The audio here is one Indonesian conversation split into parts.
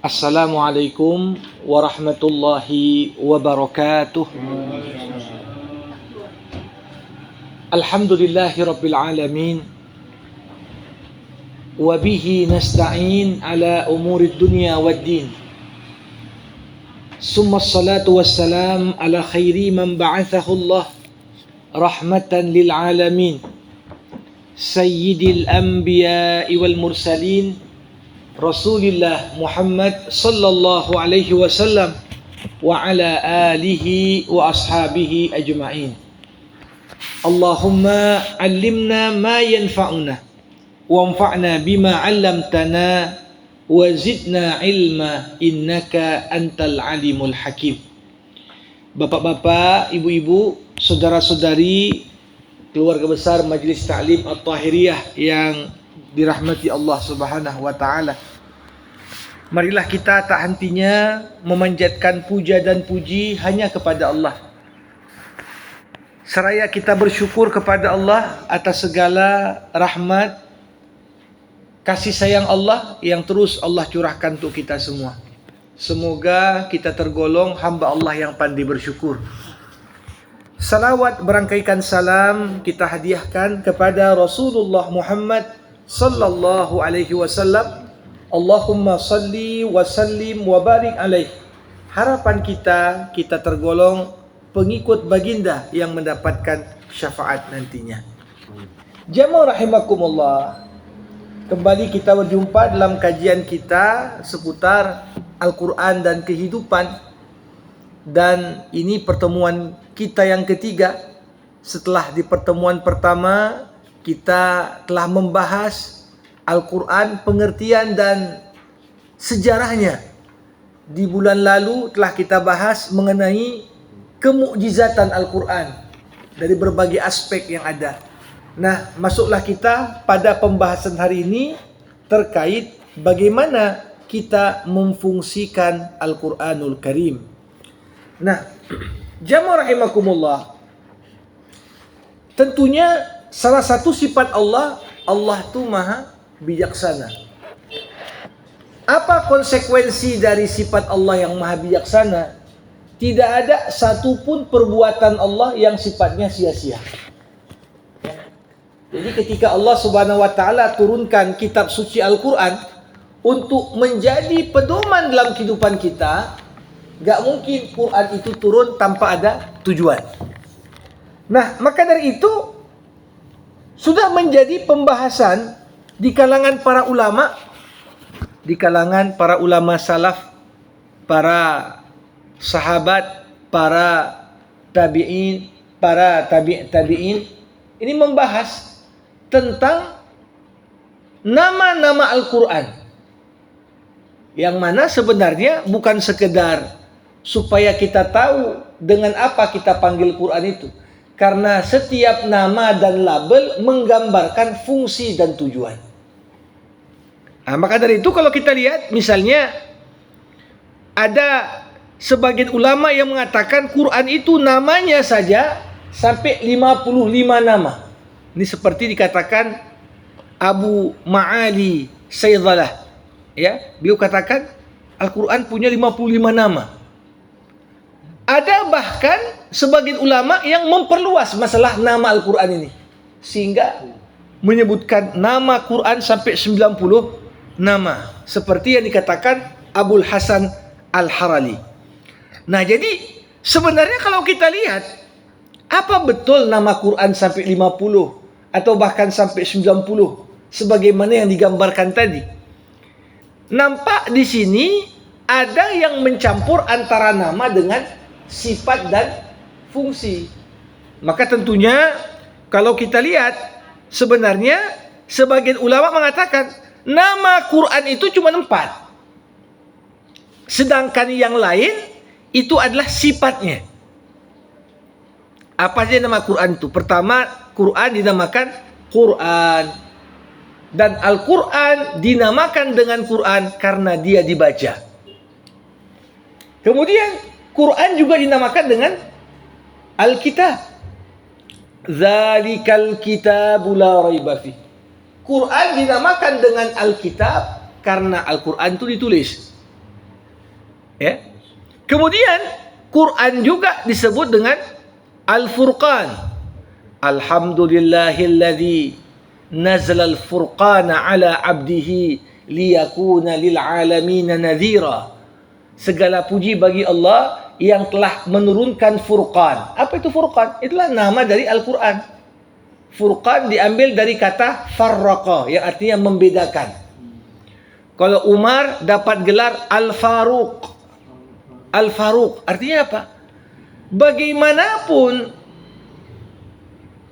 Assalamualaikum warahmatullahi wabarakatuh. Alhamdulillahi rabbil alamin. Wabihi nasta'in ala umurid dunya waddin. Summa salatu wassalam ala khairi man ba'athahu Allah rahmatan lil alamin. Sayyidil anbiya'i wal mursalin Rasulillah Muhammad sallallahu alaihi wasallam wa ala alihi wa ashabihi ajma'in. Allahumma allimna ma yanfa'una wanfa'na bima 'allamtana wa zidna ilma innaka antal alimul hakim. Bapak-bapak, ibu-ibu, saudara-saudari, keluarga besar Majelis Ta'lim At-Tahiriyah yang dirahmati Allah Subhanahu wa taala. Marilah kita tak hentinya memanjatkan puja dan puji hanya kepada Allah. Seraya kita bersyukur kepada Allah atas segala rahmat, kasih sayang Allah yang terus Allah curahkan untuk kita semua. Semoga kita tergolong hamba Allah yang pandai bersyukur. Salawat berangkaikan salam kita hadiahkan kepada Rasulullah Muhammad sallallahu alaihi wasallam. Allahumma salli wa sallim wa barik alaih. Harapan kita tergolong pengikut baginda yang mendapatkan syafaat nantinya. Jamaah rahimakumullah. Kembali kita berjumpa dalam kajian kita seputar Al-Quran dan kehidupan. Dan ini pertemuan kita yang ketiga. Setelah di pertemuan pertama kita telah membahas Al-Quran, pengertian dan sejarahnya. Di bulan lalu telah kita bahas mengenai kemukjizatan Al-Quran dari berbagai aspek yang ada. Nah, masuklah kita pada pembahasan hari ini terkait bagaimana kita memfungsikan Al-Quranul Karim. Nah, jamaah rahimakumullah, tentunya salah satu sifat Allah itu maha bijaksana. Apa konsekuensi dari sifat Allah yang maha bijaksana? Tidak ada satupun perbuatan Allah yang sifatnya sia-sia. Jadi ketika Allah Subhanahu wa taala turunkan kitab suci Al-Quran untuk menjadi pedoman dalam kehidupan kita, gak mungkin Quran itu turun tanpa ada tujuan. Nah, maka dari itu sudah menjadi pembahasan di kalangan para ulama salaf, para sahabat, para tabi'in, para tabi'in. Ini membahas tentang nama-nama Al-Quran, yang mana sebenarnya bukan sekedar supaya kita tahu dengan apa kita panggil Quran itu. Karena setiap nama dan label menggambarkan fungsi dan tujuan. Nah, maka dari itu kalau kita lihat misalnya ada sebagian ulama yang mengatakan Quran itu namanya saja sampai 55 nama. Ini seperti dikatakan Abu Ma'ali Sayyidhalah. Ya, beliau katakan Al-Quran punya 55 nama. Ada bahkan sebagian ulama yang memperluas masalah nama Al-Quran ini, sehingga menyebutkan nama Quran sampai 90 nama, seperti yang dikatakan Abul Hasan Al-Harali. Nah, jadi sebenarnya kalau kita lihat, apa betul nama Quran sampai 50 atau bahkan sampai 90 sebagaimana yang digambarkan tadi? Nampak di sini ada yang mencampur antara nama dengan sifat dan fungsi. Maka tentunya kalau kita lihat, sebenarnya sebagian ulama mengatakan nama Quran itu cuma 4. Sedangkan yang lain itu adalah sifatnya. Apa saja nama Quran itu? Pertama, Quran dinamakan Quran. Dan Al-Quran dinamakan dengan Quran karena dia dibaca. Kemudian Quran juga dinamakan dengan Al-Kitab. Dzalikal kitabu la raiba fi. Quran dinamakan dengan Alkitab karena Al-Quran itu ditulis. Ya. Kemudian Quran juga disebut dengan Al-Furqan. Alhamdulillahilladzi nazala al-furqana ala 'abdihi liyakuna lil 'alamin nadhira. Segala puji bagi Allah yang telah menurunkan Furqan. Apa itu Furqan? Itulah nama dari Al-Quran. Furqan diambil dari kata farraqa, yang artinya membedakan. Kalau Umar dapat gelar Al-Faruq. Al-Faruq artinya apa? Bagaimanapun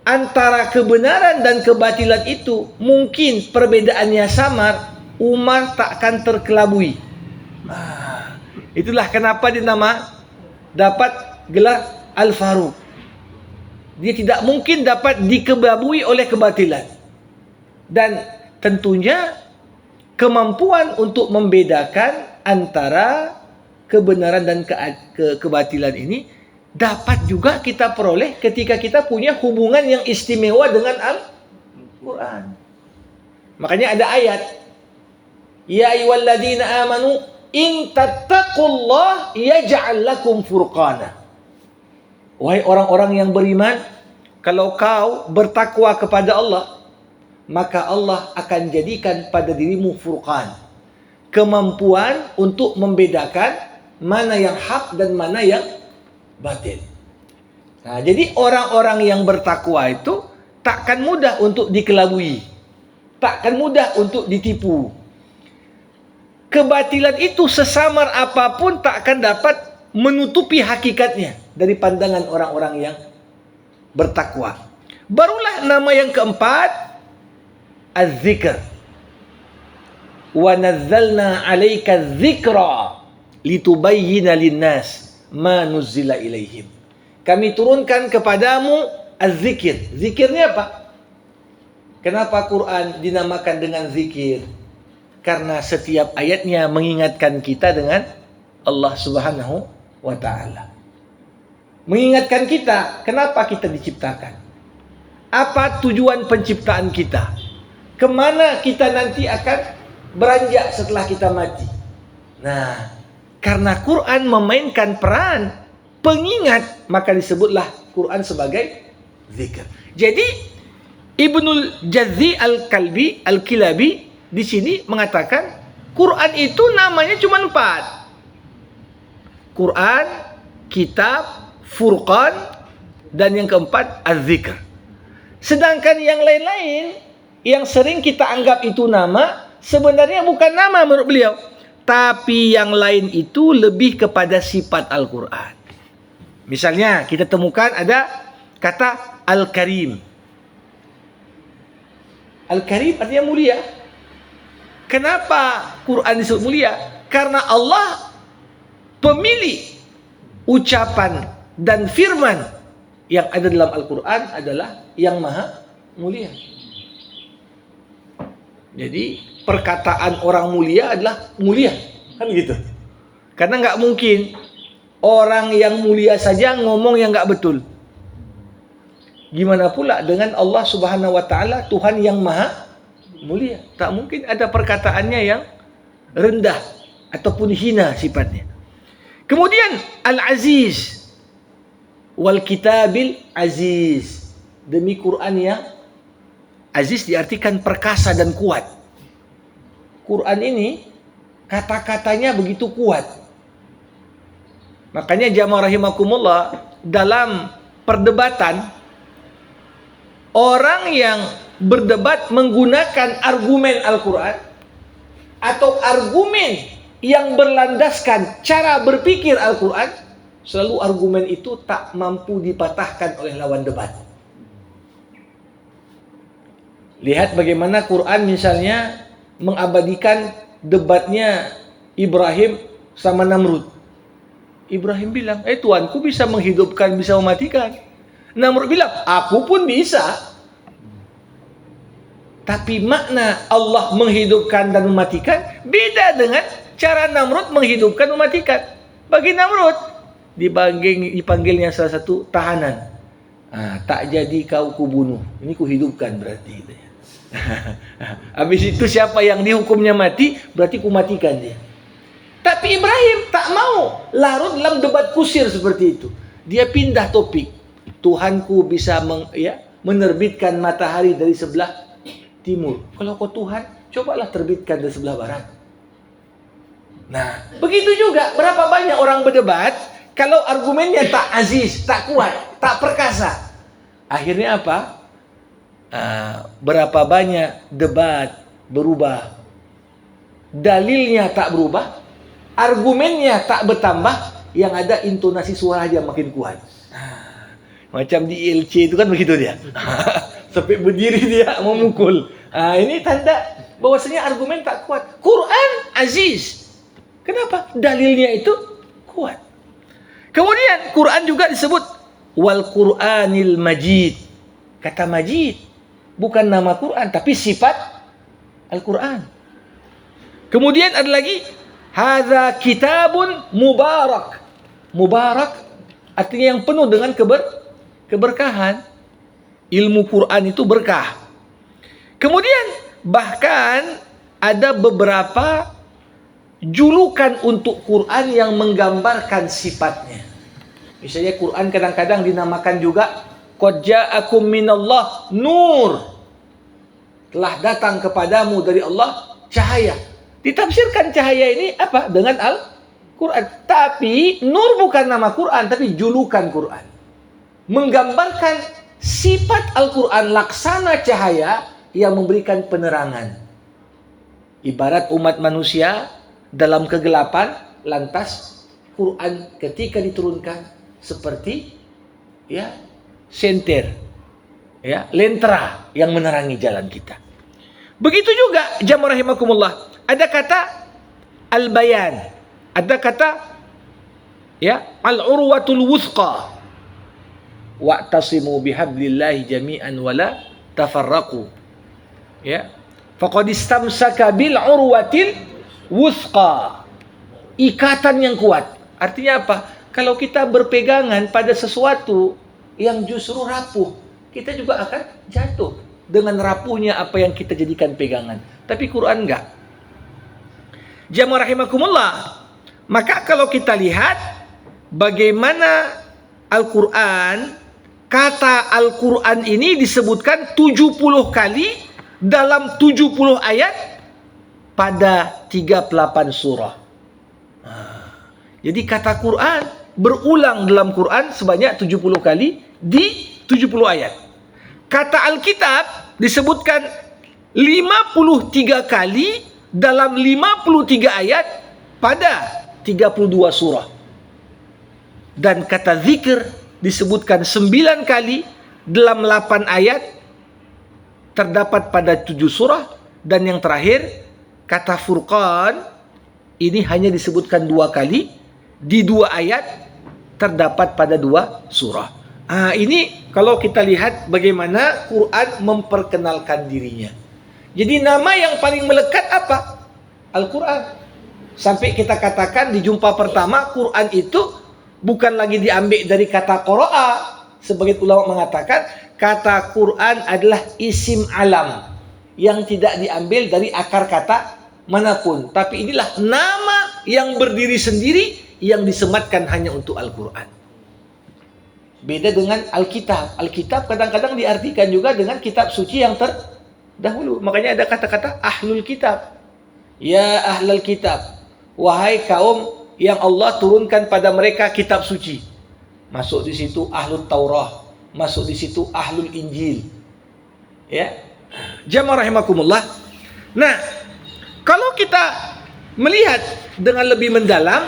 antara kebenaran dan kebatilan itu mungkin perbedaannya samar, Umar takkan terkelabui. Itulah kenapa dia dapat gelar Al-Faruq. Dia tidak mungkin dapat dikebabui oleh kebatilan. Dan tentunya kemampuan untuk membedakan antara kebenaran dan kebatilan ini dapat juga kita peroleh ketika kita punya hubungan yang istimewa dengan Al-Quran. Makanya ada ayat, ya ayyuhalladzina amanu in tattaqullah yaj'al lakum furqana. Wahai orang-orang yang beriman, kalau kau bertakwa kepada Allah, maka Allah akan jadikan pada dirimu furqan, kemampuan untuk membedakan mana yang hak dan mana yang batil. Nah, jadi orang-orang yang bertakwa itu takkan mudah untuk dikelabui, takkan mudah untuk ditipu. Kebatilan itu sesamar apapun tak akan dapat menutupi hakikatnya dari pandangan orang-orang yang bertakwa. Barulah nama yang keempat, Az-Zikr. Wa nazzalna 'alaika adz-dzikra litubayyina lin-nas ma nuzzila ilaihim. Kami turunkan kepadamu Az-Zikr. Zikirnya apa? Kenapa Quran dinamakan dengan zikir? Karena setiap ayatnya mengingatkan kita dengan Allah Subhanahu wa ta'ala. Mengingatkan kita kenapa kita diciptakan. Apa tujuan penciptaan kita? Kemana kita nanti akan beranjak setelah kita mati. Nah, karena Quran memainkan peran pengingat, maka disebutlah Quran sebagai zikir. Jadi Ibnul Jazzi Al-Kilabi di sini mengatakan Quran itu namanya cuma 4. Quran, kitab, Furqan, dan yang keempat Az-Zikr. Sedangkan yang lain-lain yang sering kita anggap itu nama, sebenarnya bukan nama menurut beliau, tapi yang lain itu lebih kepada sifat Al-Quran. Misalnya kita temukan ada kata Al-Karim. Al-Karim artinya mulia. Kenapa Quran disebut mulia? Karena Allah pemilik ucapan dan firman yang ada dalam Al-Quran adalah yang maha mulia. Jadi perkataan orang mulia adalah mulia, kan gitu. Karena nggak mungkin orang yang mulia saja ngomong yang nggak betul. Gimana pula dengan Allah Subhanahu wa ta'ala, Tuhan yang maha mulia. Tak mungkin ada perkataannya yang rendah ataupun hina sifatnya. Kemudian Al-Aziz wal Kitabil Aziz. Demi Quran yang aziz diartikan perkasa dan kuat. Quran ini kata-katanya begitu kuat. Makanya jamaah rahimakumullah, dalam perdebatan orang yang berdebat menggunakan argumen Al-Quran atau argumen yang berlandaskan cara berpikir Al-Quran, selalu argumen itu tak mampu dipatahkan oleh lawan debat. Lihat bagaimana Quran misalnya mengabadikan debatnya Ibrahim sama Namrud. Ibrahim bilang, Tuanku bisa menghidupkan, bisa mematikan. Namrud bilang, aku pun bisa. Tapi makna Allah menghidupkan dan mematikan beda dengan cara Namrud menghidupkan, mematikan. Bagi Namrud, dipanggilnya salah satu tahanan. Tak jadi kau kubunuh, ini kuhidupkan berarti. Habis itu siapa yang dihukumnya mati, berarti kumatikan dia. Tapi Ibrahim tak mau larut dalam debat kusir seperti itu. Dia pindah topik. Tuhanku bisa menerbitkan matahari dari sebelah timur. Kalau kau Tuhan, cobalah terbitkan dari sebelah barat. Nah, begitu juga berapa banyak orang berdebat kalau argumennya tak aziz, tak kuat, tak perkasa. Akhirnya apa? Berapa banyak debat berubah. Dalilnya tak berubah, argumennya tak bertambah, yang ada intonasi suara aja makin kuat. Macam di ILC itu kan begitu dia. Sampai berdiri dia memukul. Ini tanda bahwasanya argumen tak kuat. Quran aziz. Kenapa? Dalilnya itu kuat. Kemudian Quran juga disebut wal Qur'anil Majid. Kata Majid bukan nama Quran tapi sifat Al-Quran. Kemudian ada lagi hadza kitabun mubarak. Mubarak artinya yang penuh dengan keberkahan. Ilmu Quran itu berkah. Kemudian bahkan ada beberapa julukan untuk Quran yang menggambarkan sifatnya. Misalnya Quran kadang-kadang dinamakan juga qad ja'akum minallah nur. Telah datang kepadamu dari Allah cahaya. Ditafsirkan cahaya ini apa? Dengan Al-Quran. Tapi nur bukan nama Quran, tapi julukan Quran. Menggambarkan sifat Al-Quran laksana cahaya yang memberikan penerangan. Ibarat umat manusia dalam kegelapan, lantas Quran ketika diturunkan seperti senter, lentera yang menerangi jalan kita. Begitu juga jamaah rahimakumullah, ada kata al-bayan, ada kata al-urwatul wuthqa, wa'tasimu bihablillahi jami'an wala tafarraqu. Faqad istamsaka bil urwatil wuthqa, ikatan yang kuat. Artinya apa? Kalau kita berpegangan pada sesuatu yang justru rapuh, kita juga akan jatuh dengan rapuhnya apa yang kita jadikan pegangan. Tapi Quran enggak. Jamaah rahimakumullah, maka kalau kita lihat bagaimana Al-Quran, kata Al-Quran ini disebutkan 70 kali dalam 70 ayat pada 38 surah. Jadi kata Quran berulang dalam Quran sebanyak 70 kali di 70 ayat. Kata Alkitab disebutkan 53 kali dalam 53 ayat pada 32 surah. Dan kata zikir disebutkan 9 kali dalam 8 ayat terdapat pada 7 surah. Dan yang terakhir kata Furqan ini hanya disebutkan 2 kali di 2 ayat terdapat pada 2 surah. Ini kalau kita lihat bagaimana Quran memperkenalkan dirinya. Jadi nama yang paling melekat apa? Al-Quran. Sampai kita katakan di jumpa pertama Quran itu bukan lagi diambil dari kata qara'a. Sebagian ulama mengatakan kata Quran adalah isim alam yang tidak diambil dari akar kata manapun. Tapi inilah nama yang berdiri sendiri yang disematkan hanya untuk Al-Quran. Beda dengan Alkitab. Alkitab kadang-kadang diartikan juga dengan kitab suci yang terdahulu. Makanya ada kata-kata ahlul kitab. Ya ahlul kitab, wahai kaum yang Allah turunkan pada mereka kitab suci. Masuk di situ ahlul Taurah, masuk di situ ahlul Injil. Jamaah rahimakumullah. Nah, kalau kita melihat dengan lebih mendalam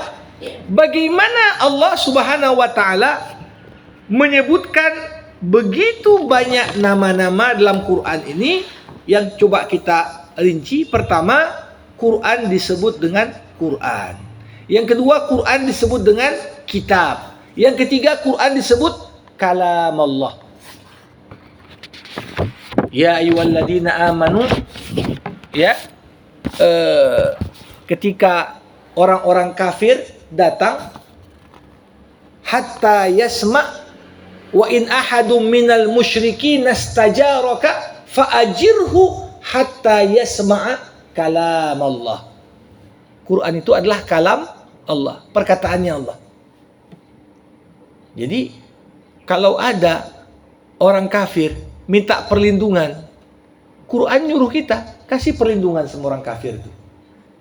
bagaimana Allah Subhanahu wa taala menyebutkan begitu banyak nama-nama dalam Quran ini, yang coba kita rinci. Pertama, Quran disebut dengan Quran. Yang kedua, Quran disebut dengan kitab. Yang ketiga, Quran disebut kalam Allah. Ya ayyuhalladzina amanu, ketika orang-orang kafir datang, hatta yasma' wa in ahadum minal musyrikin nastajaraka fa'ajirhu hatta yasma'a kalam Allah. Quran itu adalah kalam Allah, perkataannya Allah. Jadi kalau ada orang kafir minta perlindungan, Quran nyuruh kita kasih perlindungan sama orang kafir itu.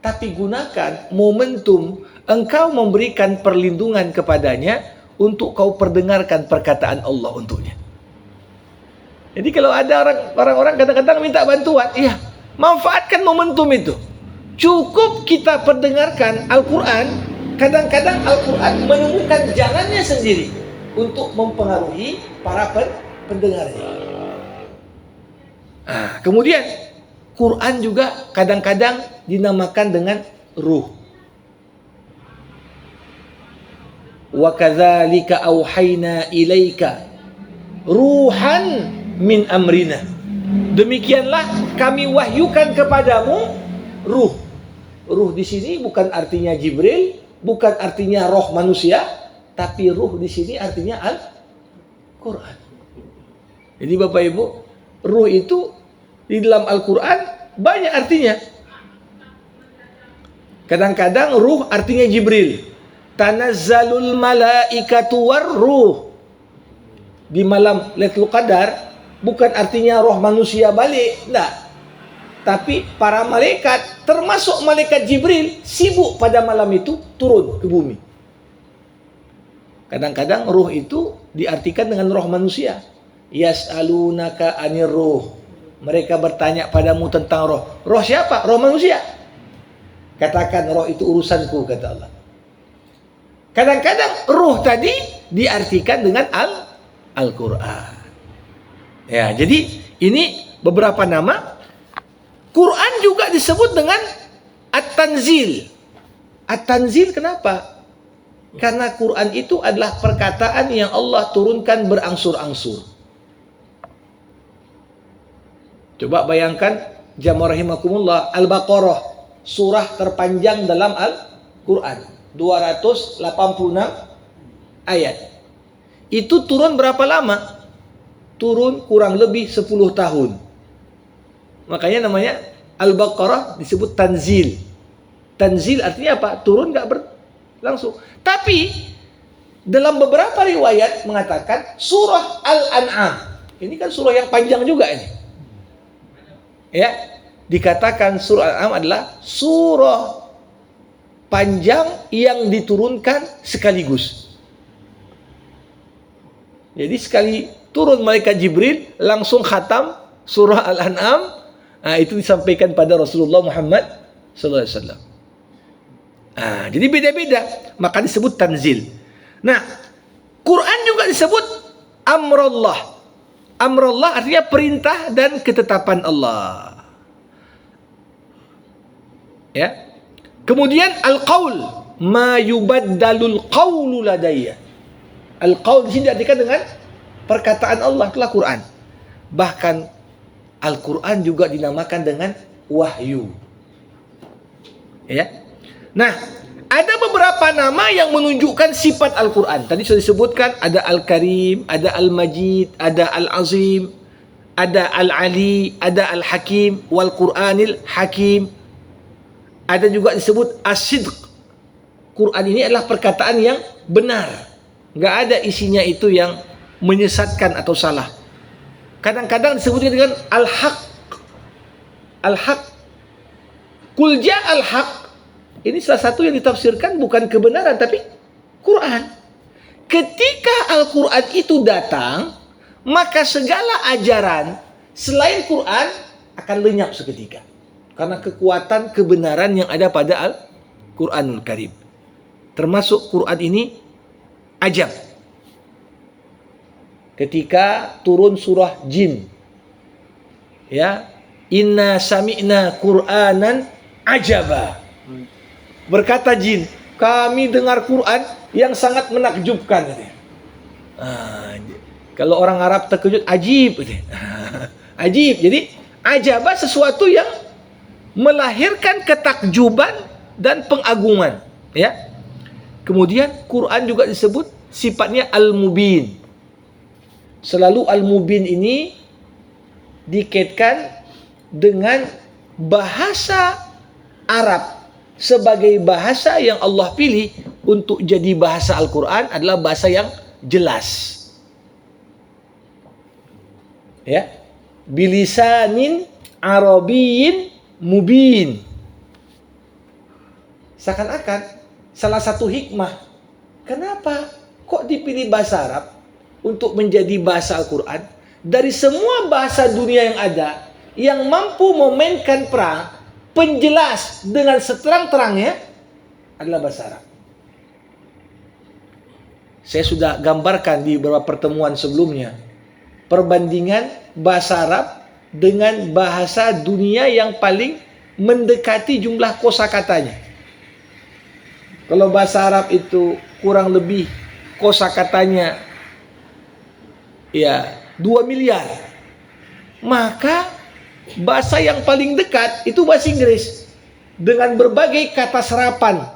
Tapi gunakan momentum engkau memberikan perlindungan kepadanya untuk kau perdengarkan perkataan Allah untuknya. Jadi kalau ada orang-orang kadang-kadang minta bantuan, iya, manfaatkan momentum itu. Cukup kita perdengarkan Al-Quran, kadang-kadang Al-Quran menemukan jalannya sendiri untuk mempengaruhi para pendengarnya. Kemudian Quran juga kadang-kadang dinamakan dengan ruh. Wa kadzalika auhayna ilaika ruhan min amrina. Demikianlah kami wahyukan kepadamu ruh. Ruh di sini bukan artinya Jibril, bukan artinya roh manusia, tapi ruh di sini artinya Al-Quran. Jadi Bapak Ibu, ruh itu di dalam Al-Quran banyak artinya. Kadang-kadang ruh artinya Jibril. Tanazzalul malaikatu warruh. Di malam Lailatul Qadar bukan artinya roh manusia balik, enggak. Tapi para malaikat, termasuk malaikat Jibril, sibuk pada malam itu turun ke bumi. Kadang-kadang ruh itu diartikan dengan roh manusia. Yas'alunaka anir ruh. Mereka bertanya padamu tentang roh. Roh siapa? Roh manusia. Katakan roh itu urusanku, kata Allah. Kadang-kadang ruh tadi diartikan dengan Al-Quran. Ya, jadi ini beberapa nama. Quran juga disebut dengan At-Tanzil. At-Tanzil kenapa? Karena Quran itu adalah perkataan yang Allah turunkan berangsur-angsur. Coba bayangkan, jamaah rahimakumullah, Al-Baqarah, surah terpanjang dalam Al-Quran, 286 ayat. Itu turun berapa lama? Turun kurang lebih 10 tahun. Makanya namanya Al-Baqarah disebut Tanzil. Tanzil artinya apa? Turun gak berlangsung. Tapi dalam beberapa riwayat mengatakan surah Al-An'am. Ini kan surah yang panjang juga ini. Ya, dikatakan surah Al-An'am adalah surah panjang yang diturunkan sekaligus. Jadi sekali turun malaikat Jibril langsung khatam surah Al-An'am. Itu disampaikan pada Rasulullah Muhammad SAW. Jadi beda-beda, maka disebut tanzil. Nah, Quran juga disebut amrullah. Amrullah artinya perintah dan ketetapan Allah. Ya. Kemudian al-qaul, ma yubaddalul qaulu ladayya. Al-qaul di sini diartikan dengan perkataan Allah, itulah Quran. Bahkan Al-Quran juga dinamakan dengan wahyu. Ya. Nah, ada beberapa nama yang menunjukkan sifat Al-Quran. Tadi sudah disebutkan, ada Al-Karim, ada Al-Majid, ada Al-Azim, ada Al-Ali, ada Al-Hakim, wal-Quranil Hakim. Ada juga disebut As-Sidq. Quran ini adalah perkataan yang benar. Nggak ada isinya itu yang menyesatkan atau salah. Kadang-kadang disebutkan dengan Al-Haq. Al-Haq. Qul ja'al haq. Ini salah satu yang ditafsirkan bukan kebenaran tapi Quran. Ketika Al-Quran itu datang, maka segala ajaran selain Quran akan lenyap seketika. Karena kekuatan kebenaran yang ada pada Al-Quranul Karim. Termasuk Quran ini ajab. Ketika turun surah Jin, ya, inna sami'na Qur'anan ajaba. Berkata Jin, kami dengar Quran yang sangat menakjubkan. Kalau orang Arab terkejut, ajib. Ajib. Jadi ajaba sesuatu yang melahirkan ketakjuban dan pengagungan. Ya. Kemudian Quran juga disebut sifatnya al-mubin. Selalu al-mubin ini dikaitkan dengan bahasa Arab sebagai bahasa yang Allah pilih untuk jadi bahasa Al-Quran adalah bahasa yang jelas. Ya, bilisanin Arabiyyin mubin. Seakan-akan salah satu hikmah kenapa kok dipilih bahasa Arab untuk menjadi bahasa Al-Quran. Dari semua bahasa dunia yang ada, yang mampu memainkan perang, penjelas dengan seterang-terangnya adalah bahasa Arab. Saya sudah gambarkan di beberapa pertemuan sebelumnya perbandingan bahasa Arab dengan bahasa dunia yang paling mendekati jumlah kosakatanya. Kalau bahasa Arab itu kurang lebih kosakatanya ya 2 miliar, maka bahasa yang paling dekat itu bahasa Inggris dengan berbagai kata serapan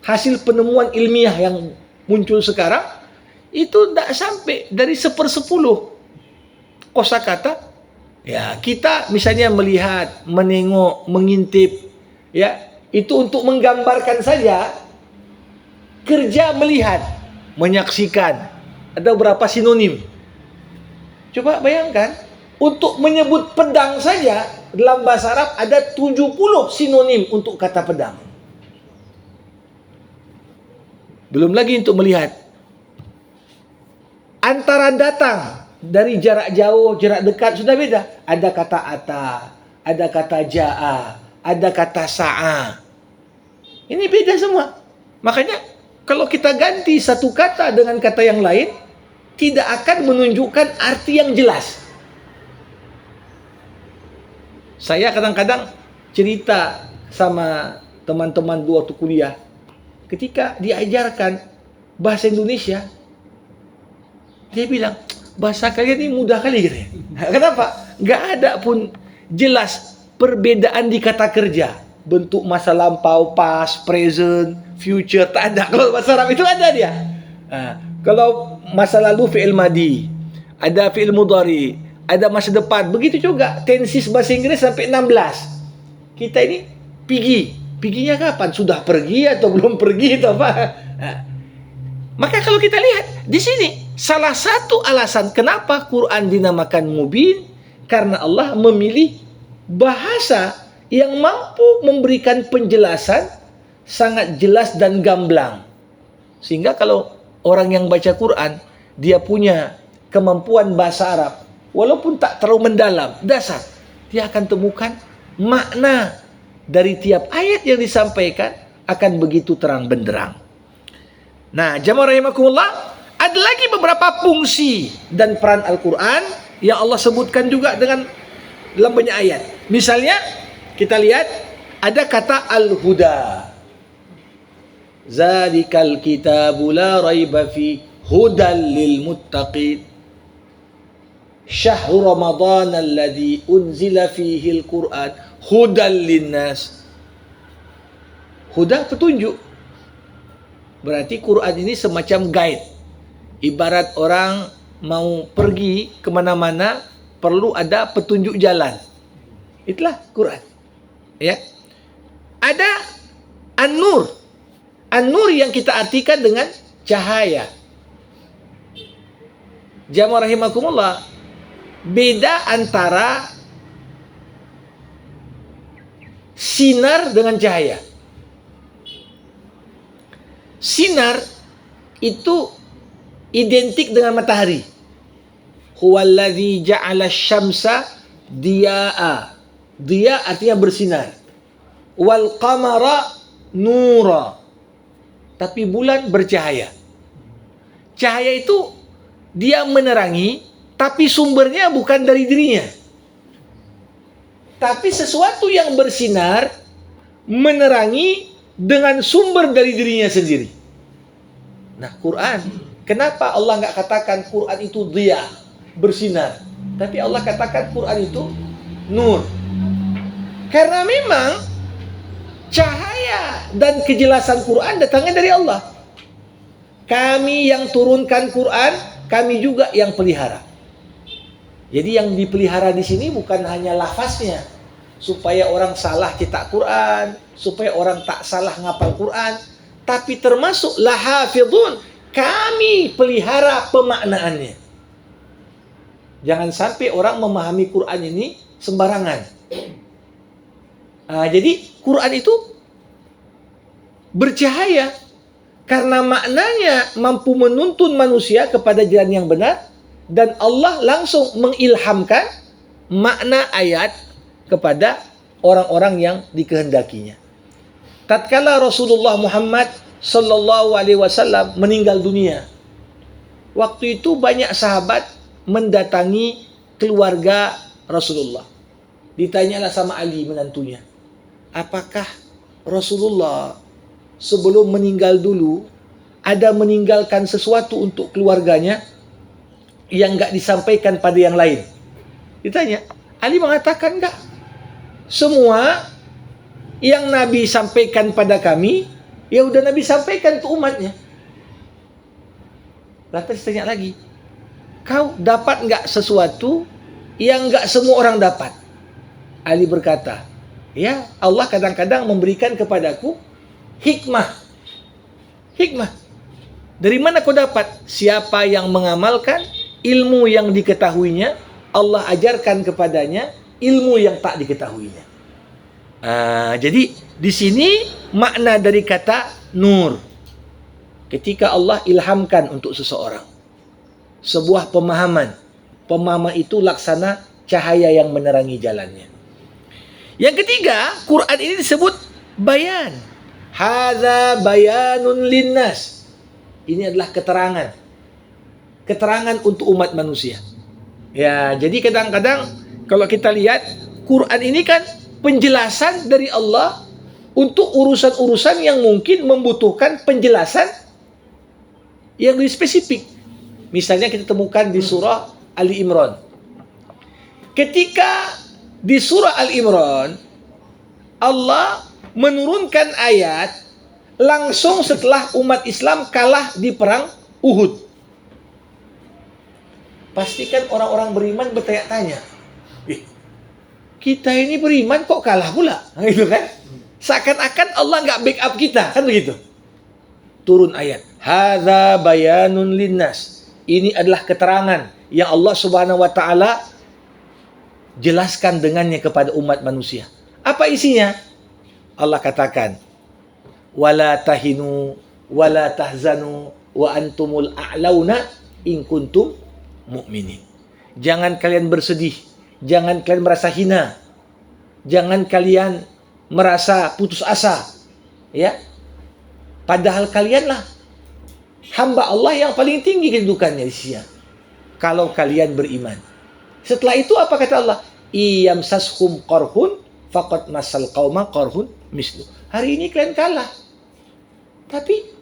hasil penemuan ilmiah yang muncul sekarang itu tidak sampai dari 1/10 kosakata. Ya, kita misalnya melihat, menengok, mengintip, ya, itu untuk menggambarkan saja. Kerja melihat, menyaksikan, ada berapa sinonim. Coba bayangkan, untuk menyebut pedang saja dalam bahasa Arab ada 70 sinonim untuk kata pedang. Belum lagi untuk melihat. Antara datang dari jarak jauh, jarak dekat sudah beda. Ada kata ata, ada kata ja'a, ada kata sa'a. Ini beda semua. Makanya kalau kita ganti satu kata dengan kata yang lain, tidak akan menunjukkan arti yang jelas. Saya kadang-kadang cerita sama teman-teman waktu kuliah, ketika diajarkan bahasa Indonesia, dia bilang, bahasa kalian ini mudah kali gitu. Kenapa? Gak ada pun jelas perbedaan di kata kerja. Bentuk masa lampau, past, present, future, tak ada. Kalau bahasa Arab itu ada dia. Kalau masa lalu fi'il madi, ada fi'il mudhari, ada masa depan. Begitu juga tenses bahasa Inggris sampai 16. Kita ini pergi. Perginya kapan? Sudah pergi atau belum pergi atau apa? Maka kalau kita lihat di sini, salah satu alasan kenapa Quran dinamakan mubin, karena Allah memilih bahasa yang mampu memberikan penjelasan sangat jelas dan gamblang. Sehingga kalau orang yang baca Quran, dia punya kemampuan bahasa Arab, walaupun tak terlalu mendalam, dasar, dia akan temukan makna dari tiap ayat yang disampaikan akan begitu terang benderang. Nah, jamaah rahimakumullah, ada lagi beberapa fungsi dan peran Al-Quran yang Allah sebutkan juga dengan dalam banyak ayat. Misalnya, kita lihat ada kata Al-Huda. Zalikal kitabu la raiba fi hudal lil muttaqin. Syahrul Ramadan alladhi unzila fihi al-Quran hudal linnas. Huda petunjuk. Berarti Quran ini semacam guide. Ibarat orang mau pergi kemana-mana, perlu ada petunjuk jalan. Itulah Quran. Ya. Ada An-Nur. An-Nur yang kita artikan dengan cahaya. Jamaah rahimakumullah, beda antara sinar dengan cahaya. Sinar itu identik dengan matahari. Huwallazi ja'ala syamsa diya'a. Diya artinya bersinar. Wal qamara nura. Tapi bulan bercahaya. Cahaya itu dia menerangi, tapi sumbernya bukan dari dirinya. Tapi sesuatu yang bersinar, menerangi dengan sumber dari dirinya sendiri. Nah, Quran, kenapa Allah nggak katakan Quran itu diya, bersinar, tapi Allah katakan Quran itu nur? Karena memang cahaya dan kejelasan Quran datangnya dari Allah. Kami yang turunkan Quran, kami juga yang pelihara. Jadi yang dipelihara di sini bukan hanya lafaznya, supaya orang salah cetak Quran, supaya orang tak salah ngapal Quran, tapi termasuk lahafidhun, kami pelihara pemaknaannya. Jangan sampai orang memahami Quran ini sembarangan. Jadi Quran itu bercahaya karena maknanya mampu menuntun manusia kepada jalan yang benar, dan Allah langsung mengilhamkan makna ayat kepada orang-orang yang dikehendakinya. Tatkala Rasulullah Muhammad sallallahu alaihi wasallam meninggal dunia, waktu itu banyak sahabat mendatangi keluarga Rasulullah. Ditanyalah sama Ali menantunya, apakah Rasulullah sebelum meninggal dulu ada meninggalkan sesuatu untuk keluarganya yang enggak disampaikan pada yang lain? Ditanya. Ali mengatakan enggak. Semua yang Nabi sampaikan pada kami, ya udah Nabi sampaikan ke umatnya. Lantas tanya lagi, kau dapat enggak sesuatu yang enggak semua orang dapat? Ali berkata, ya, Allah kadang-kadang memberikan kepadaku hikmah. Hikmah. Dari mana kau dapat? Siapa yang mengamalkan ilmu yang diketahuinya, Allah ajarkan kepadanya ilmu yang tak diketahuinya. Jadi di sini makna dari kata nur. Ketika Allah ilhamkan untuk seseorang sebuah pemahaman, pemahaman itu laksana cahaya yang menerangi jalannya. Yang ketiga, Quran ini disebut bayan. Hadza bayanun linnas. Ini adalah keterangan. Keterangan untuk umat manusia. Ya, jadi kadang-kadang kalau kita lihat Quran ini kan penjelasan dari Allah untuk urusan-urusan yang mungkin membutuhkan penjelasan yang lebih spesifik. Misalnya kita temukan di surah Ali Imran. Ketika di surah Al Imran Allah menurunkan ayat langsung setelah umat Islam kalah di perang Uhud. Pastikan orang-orang beriman bertanya-tanya, kita ini beriman kok kalah pula? Gitu kan? Seakan-akan Allah nggak backup kita, kan begitu? Turun ayat, hadza bayanun linnas. Ini adalah keterangan yang Allah Subhanahu wa taala jelaskan dengannya kepada umat manusia. Apa isinya? Allah katakan, wala tahinu wala tahzanu wa antumul a'launa in kuntum mu'minin. Jangan kalian bersedih, jangan kalian merasa hina, jangan kalian merasa putus asa, ya. Padahal kalianlah hamba Allah yang paling tinggi kedudukannya di sisinya, kalau kalian beriman. Setelah itu apa kata Allah? Iyamsashum qarhun faqad masal qauma qarhun mislu. Hari ini kalian kalah, tapi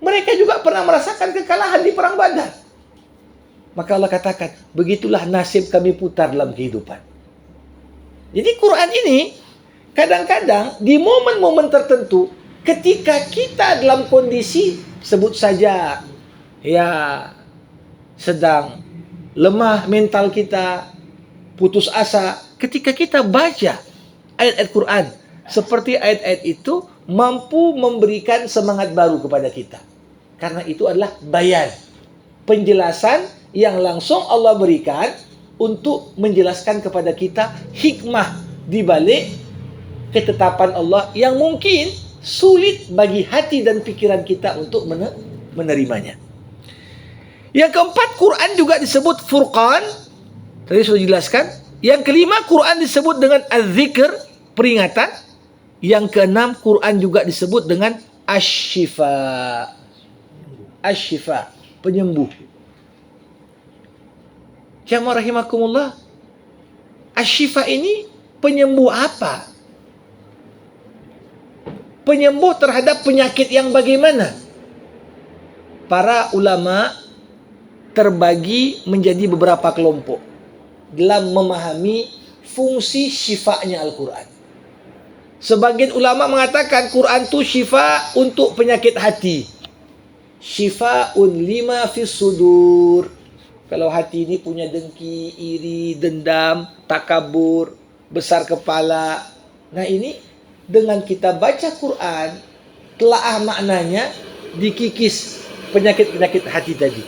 mereka juga pernah merasakan kekalahan di perang Badar. Maka Allah katakan, begitulah nasib kami putar dalam kehidupan. Jadi Quran ini kadang-kadang di momen-momen tertentu, ketika kita dalam kondisi sebut saja ya sedang lemah mental kita, putus asa, ketika kita baca ayat-ayat Quran, seperti ayat-ayat itu mampu memberikan semangat baru kepada kita. Karena itu adalah bayan, penjelasan yang langsung Allah berikan untuk menjelaskan kepada kita hikmah di balik ketetapan Allah yang mungkin sulit bagi hati dan pikiran kita untuk menerimanya. Yang keempat, Quran juga disebut Furqan. Tadi sudah dijelaskan. Yang kelima, Quran disebut dengan Az-Zikr, peringatan. Yang keenam, Quran juga disebut dengan Asy-Syifa. Asy-Syifa, penyembuh. Jamaah rahimakumullah. Asy-Syifa ini penyembuh apa? Penyembuh terhadap penyakit yang bagaimana? Para ulama terbagi menjadi beberapa kelompok dalam memahami fungsi syifanya Al-Quran. Sebagian ulama mengatakan Quran itu syifa untuk penyakit hati. Syifa'un lima fis sudur. Kalau hati ini punya dengki, iri, dendam, takabur, besar kepala. Nah ini dengan kita baca Quran, telaah maknanya, dikikis penyakit-penyakit hati tadi.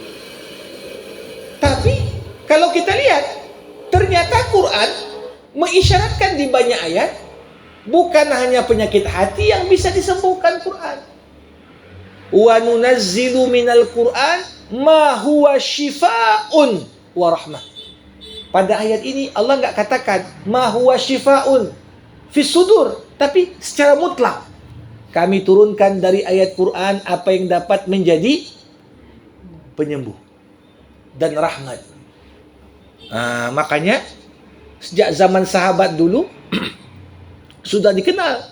Tapi kalau kita lihat, ternyata Quran mengisyaratkan di banyak ayat, bukan hanya penyakit hati yang bisa disembuhkan Quran. Wa nunazzilu minal Quran ma huwa syifaa'un wa rahmah. Pada ayat ini Allah nggak katakan ma huwa syifaa'un fis sudur, tapi secara mutlak kami turunkan dari ayat Quran apa yang dapat menjadi penyembuh dan rahmat. Makanya sejak zaman sahabat dulu sudah dikenal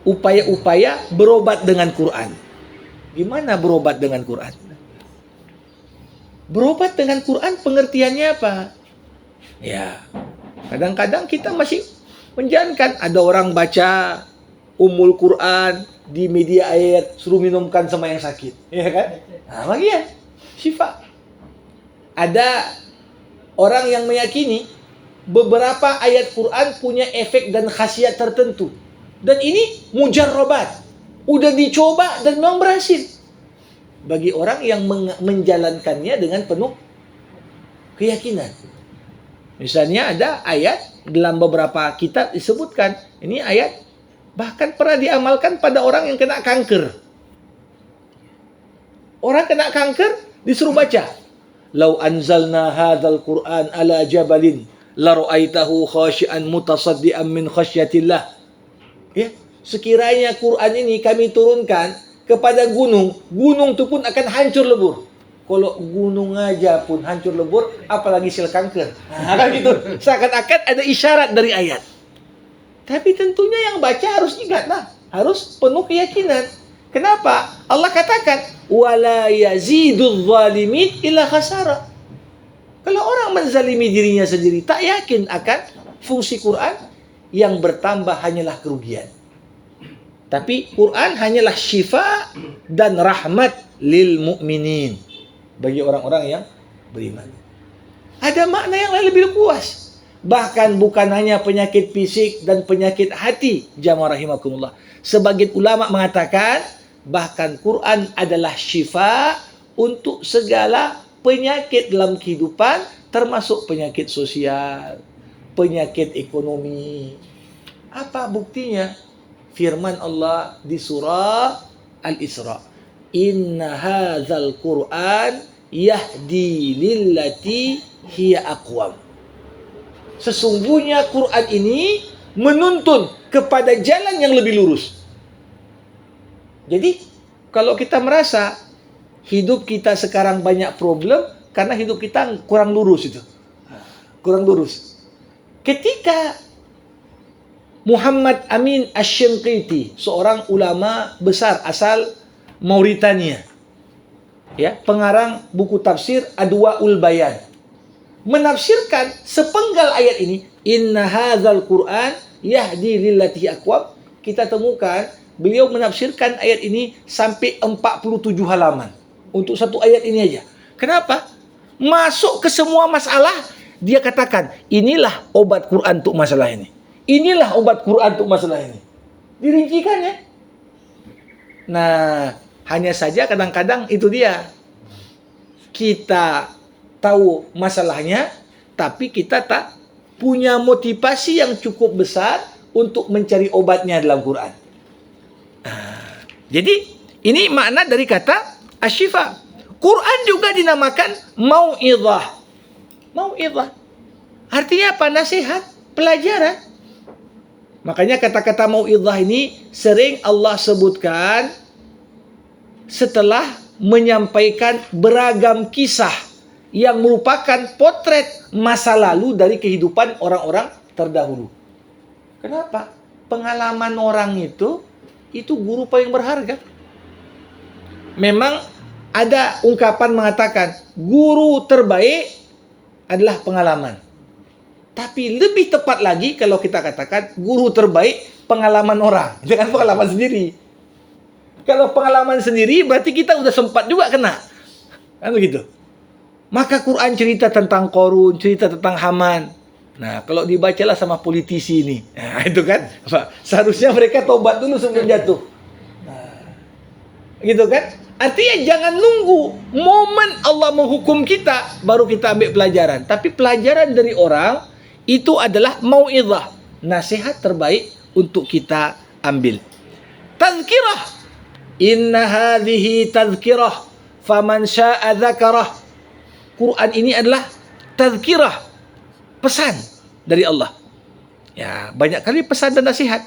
upaya-upaya berobat dengan Quran. Gimana berobat dengan Quran? Berobat dengan Quran pengertiannya apa? Ya, kadang-kadang kita masih menjangan. Ada orang baca Ummul Quran di media air, suruh minumkan sama yang sakit, ya kan? Bagian syifa. Ada orang yang meyakini beberapa ayat Quran punya efek dan khasiat tertentu. Dan ini mujarrabat. Udah dicoba dan memang berhasil. Bagi orang yang menjalankannya dengan penuh keyakinan. Misalnya ada ayat dalam beberapa kitab disebutkan. Ini ayat bahkan pernah diamalkan pada orang yang kena kanker. Orang kena kanker disuruh baca. Lau anzalna hadzal Qur'an ala jabalin la ra'aitahu khashi'an mutasaddian min khasyatillah. Ya, sekiranya Quran ini kami turunkan kepada gunung, gunung itu pun akan hancur lebur. Kalau gunung aja pun hancur lebur, apalagi sel kanker. Kan gitu. Seakan-akan ada isyarat dari ayat. Tapi tentunya yang baca harus ingat, harus penuh keyakinan. Kenapa? Allah katakan, wala yazidul zalimin illa khasara. Kalau orang menzalimi dirinya sendiri, tak yakin akan fungsi Quran, yang bertambah hanyalah kerugian. Tapi Quran hanyalah syifa dan rahmat lil mu'minin, bagi orang-orang yang beriman. Ada makna yang lain lebih luas. Bahkan bukan hanya penyakit fisik dan penyakit hati, jamaah rahimakumullah. Sebagian ulama mengatakan bahkan Quran adalah syifa untuk segala penyakit dalam kehidupan, termasuk penyakit sosial, penyakit ekonomi. Apa buktinya? Firman Allah di surah Al-Isra. Inna hadzal Qur'an yahdi lillati hiya aqwam. Sesungguhnya Quran ini menuntun kepada jalan yang lebih lurus. Jadi, kalau kita merasa hidup kita sekarang banyak problem karena hidup kita kurang lurus itu. Kurang lurus. Ketika Muhammad Amin Asy-Syanqiti, seorang ulama besar asal Mauritania, ya, pengarang buku tafsir Adwaul Bayan, menafsirkan sepenggal ayat ini, inna hadzal Qur'an yahdi lillati aqwam. Kita temukan beliau menafsirkan ayat ini sampai 47 halaman untuk satu ayat ini aja. Kenapa? Masuk ke semua masalah, dia katakan, inilah obat Quran untuk masalah ini. Inilah obat Quran untuk masalah ini. Dirincikannya. Nah, hanya saja kadang-kadang itu dia. Kita tahu masalahnya, tapi kita tak punya motivasi yang cukup besar untuk mencari obatnya dalam Quran. Jadi, ini makna dari kata asyifa. Quran juga dinamakan mau'izah. Mau'izah. Artinya apa? Nasihat, pelajaran. Makanya kata-kata mau'izah ini sering Allah sebutkan setelah menyampaikan beragam kisah yang merupakan potret masa lalu dari kehidupan orang-orang terdahulu. Kenapa? Pengalaman orang itu guru paling berharga. Memang ada ungkapan mengatakan guru terbaik adalah pengalaman. Tapi lebih tepat lagi kalau kita katakan guru terbaik pengalaman orang, jangan pengalaman sendiri. Kalau pengalaman sendiri berarti kita udah sempat juga kena. Kan begitu. Maka Quran cerita tentang Qarun, cerita tentang Haman. Nah, kalau dibacalah sama politisi ini. Nah, itu kan. Seharusnya mereka tobat dulu sebelum jatuh. Gitu kan? Artinya jangan nunggu momen Allah menghukum kita baru kita ambil pelajaran. Tapi pelajaran dari orang itu adalah mau'izah, nasihat terbaik untuk kita ambil. Tazkirah. Inna hadhihi tazkirah faman syaa'a dzakarah. Quran ini adalah tazkirah, pesan dari Allah. Ya, banyak kali pesan dan nasihat.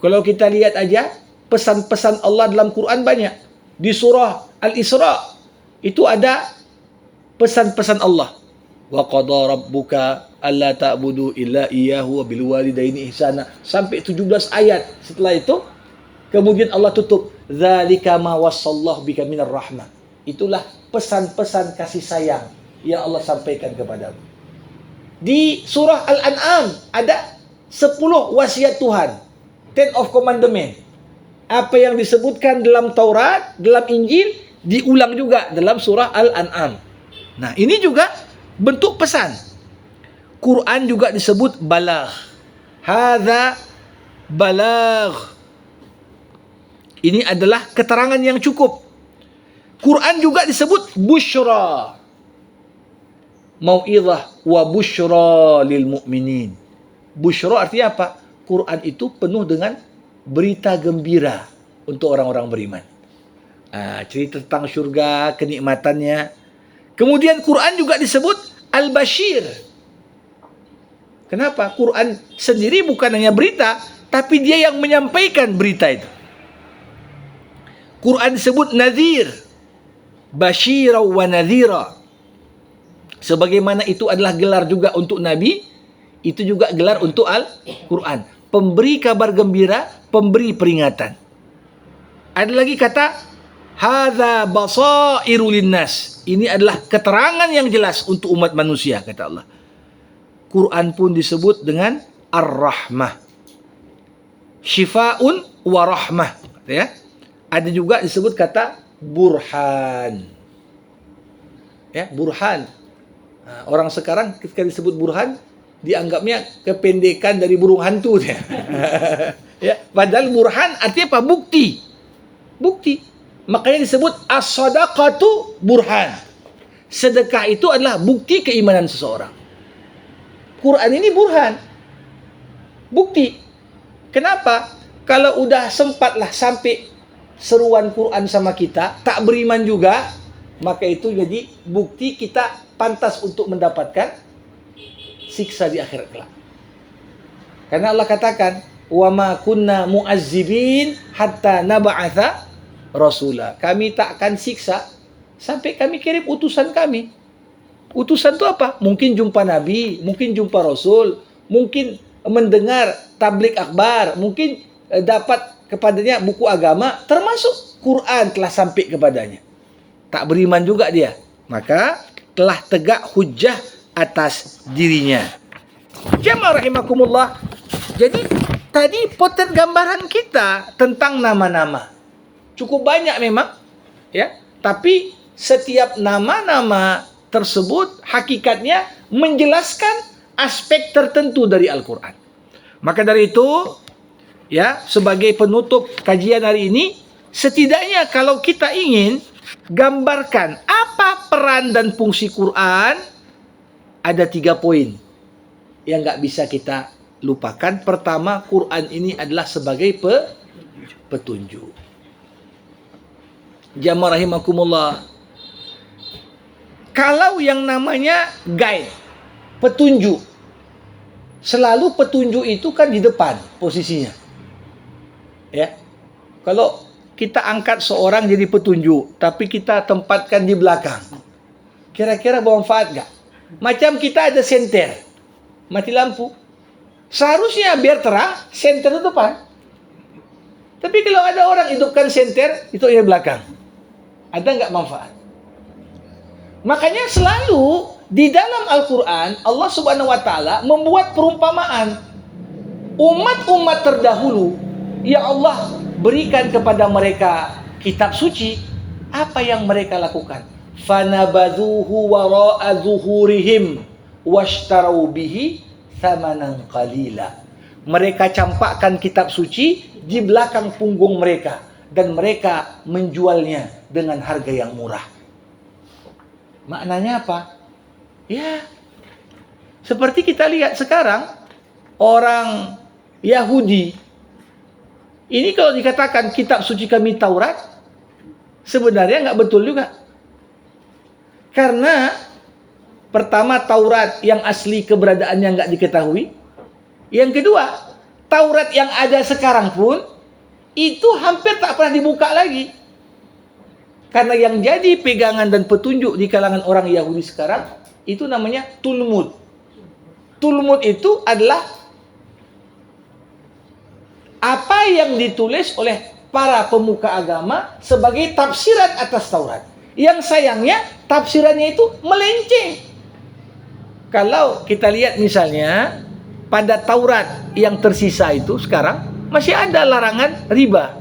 Kalau kita lihat aja pesan-pesan Allah dalam Quran banyak. Di surah Al-Isra itu ada pesan-pesan Allah. Wa qada rabbuka alla ta'budu illa iyyahu wa bil walidaini ihsana sampai 17 ayat. Setelah itu kemudian Allah tutup dzalika ma wassallahu bika minar rahmah. Itulah pesan-pesan kasih sayang yang Allah sampaikan kepadamu. Di surah Al-An'am ada 10 wasiat Tuhan. 10 of commandment. Apa yang disebutkan dalam Taurat, dalam Injil, diulang juga dalam surah Al-An'am. Nah, ini juga bentuk pesan. Quran juga disebut balagh. Hadza balagh. Ini adalah keterangan yang cukup. Quran juga disebut busyra. Mau'izah wa busyra lil mu'minin. Busyra artinya apa? Quran itu penuh dengan berita gembira untuk orang-orang beriman. Cerita tentang syurga, kenikmatannya. Kemudian Quran juga disebut al-bashir. Kenapa? Quran sendiri bukan hanya berita, tapi dia yang menyampaikan berita itu. Quran disebut nadhir. Bashira wa nadhira. Sebagaimana itu adalah gelar juga untuk Nabi, itu juga gelar untuk Al-Quran. Pemberi kabar gembira, pemberi peringatan. Ada lagi kata hadza basairu linnas. Ini adalah keterangan yang jelas untuk umat manusia, kata Allah. Quran pun disebut dengan ar-rahmah. Syifaun wa rahmah, ya. Ada juga disebut kata burhan. Ya, burhan. Orang sekarang ketika disebut burhan dianggapnya kependekan dari burung hantu. Ya, padahal burhan artinya apa? Bukti. Bukti. Makanya disebut as-sadaqatu burhan. Sedekah itu adalah bukti keimanan seseorang. Quran ini burhan. Bukti. Kenapa? Kalau udah sempatlah sampai seruan Quran sama kita, tak beriman juga, maka itu jadi bukti kita pantas untuk mendapatkan siksa di akhirat kelak. Karena Allah katakan, "Wa ma kunna mu'azzibin hatta nab'atha rasula." Kami tak akan siksa sampai kami kirim utusan kami. Utusan itu apa? Mungkin jumpa nabi, mungkin jumpa rasul, mungkin mendengar tablik akbar, mungkin dapat kepadanya buku agama, termasuk Quran telah sampai kepadanya. Tak beriman juga dia, maka telah tegak hujjah atas dirinya. Jamaah rahimakumullah. Jadi tadi potret gambaran kita tentang nama-nama. Cukup banyak memang, ya. Tapi setiap nama-nama tersebut hakikatnya menjelaskan aspek tertentu dari Al-Quran. Maka dari itu, ya, sebagai penutup kajian hari ini, setidaknya kalau kita ingin gambarkan apa peran dan fungsi Quran, ada 3 poin yang nggak bisa kita lupakan. Pertama, Quran ini adalah sebagai petunjuk. Jamaah rahimakumullah. Kalau yang namanya guide, petunjuk, selalu petunjuk itu kan di depan posisinya. Ya. Kalau kita angkat seorang jadi petunjuk, tapi kita tempatkan di belakang, kira-kira bermanfaat nggak? Macam kita ada senter, mati lampu. Seharusnya biar terang, senter itu depan. Tapi kalau ada orang hidupkan senter, itu yang belakang. Ada nggak manfaat? Makanya selalu di dalam Al-Quran, Allah Subhanahu Wa Taala membuat perumpamaan. Umat-umat terdahulu, ya Allah berikan kepada mereka kitab suci, apa yang mereka lakukan? Fanabadhuhu wara'a zuhurihim washtarau bihi thamanan qalila. Mereka campakkan kitab suci di belakang punggung mereka dan mereka menjualnya dengan harga yang murah. Maknanya apa? Ya, seperti kita lihat sekarang orang Yahudi ini kalau dikatakan kitab suci kami Taurat, sebenarnya nggak betul juga. Karena pertama, Taurat yang asli keberadaannya nggak diketahui. Yang kedua, Taurat yang ada sekarang pun itu hampir tak pernah dibuka lagi. Karena yang jadi pegangan dan petunjuk di kalangan orang Yahudi sekarang itu namanya Talmud. Talmud itu adalah apa yang ditulis oleh para pemuka agama sebagai tafsiran atas Taurat. Yang sayangnya tafsirannya itu melenceng. Kalau kita lihat misalnya pada Taurat yang tersisa itu sekarang masih ada larangan riba.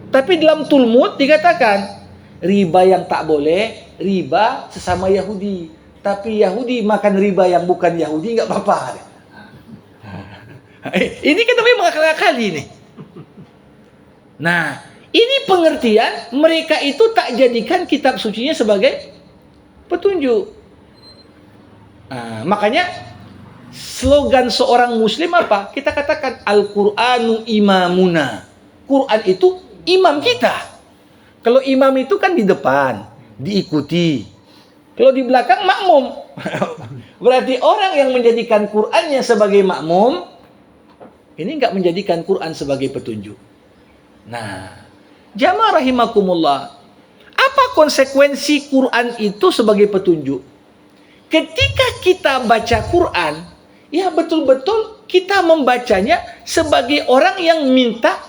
Tapi dalam Talmud dikatakan riba yang tak boleh, riba sesama Yahudi. Tapi Yahudi makan riba yang bukan Yahudi nggak apa-apa. Ini kan namanya mengakali nih. Nah, ini pengertian mereka itu tak jadikan kitab sucinya sebagai petunjuk. Makanya slogan seorang muslim apa? Kita katakan Al-Qur'anu imamuna. Quran itu imam kita. Kalau imam itu kan di depan, diikuti. Kalau di belakang makmum. Berarti orang yang menjadikan Qur'annya sebagai makmum, ini enggak menjadikan Quran sebagai petunjuk. Nah, jamaah rahimakumullah, apa konsekuensi Quran itu sebagai petunjuk? Ketika kita baca Quran, ya betul-betul kita membacanya sebagai orang yang minta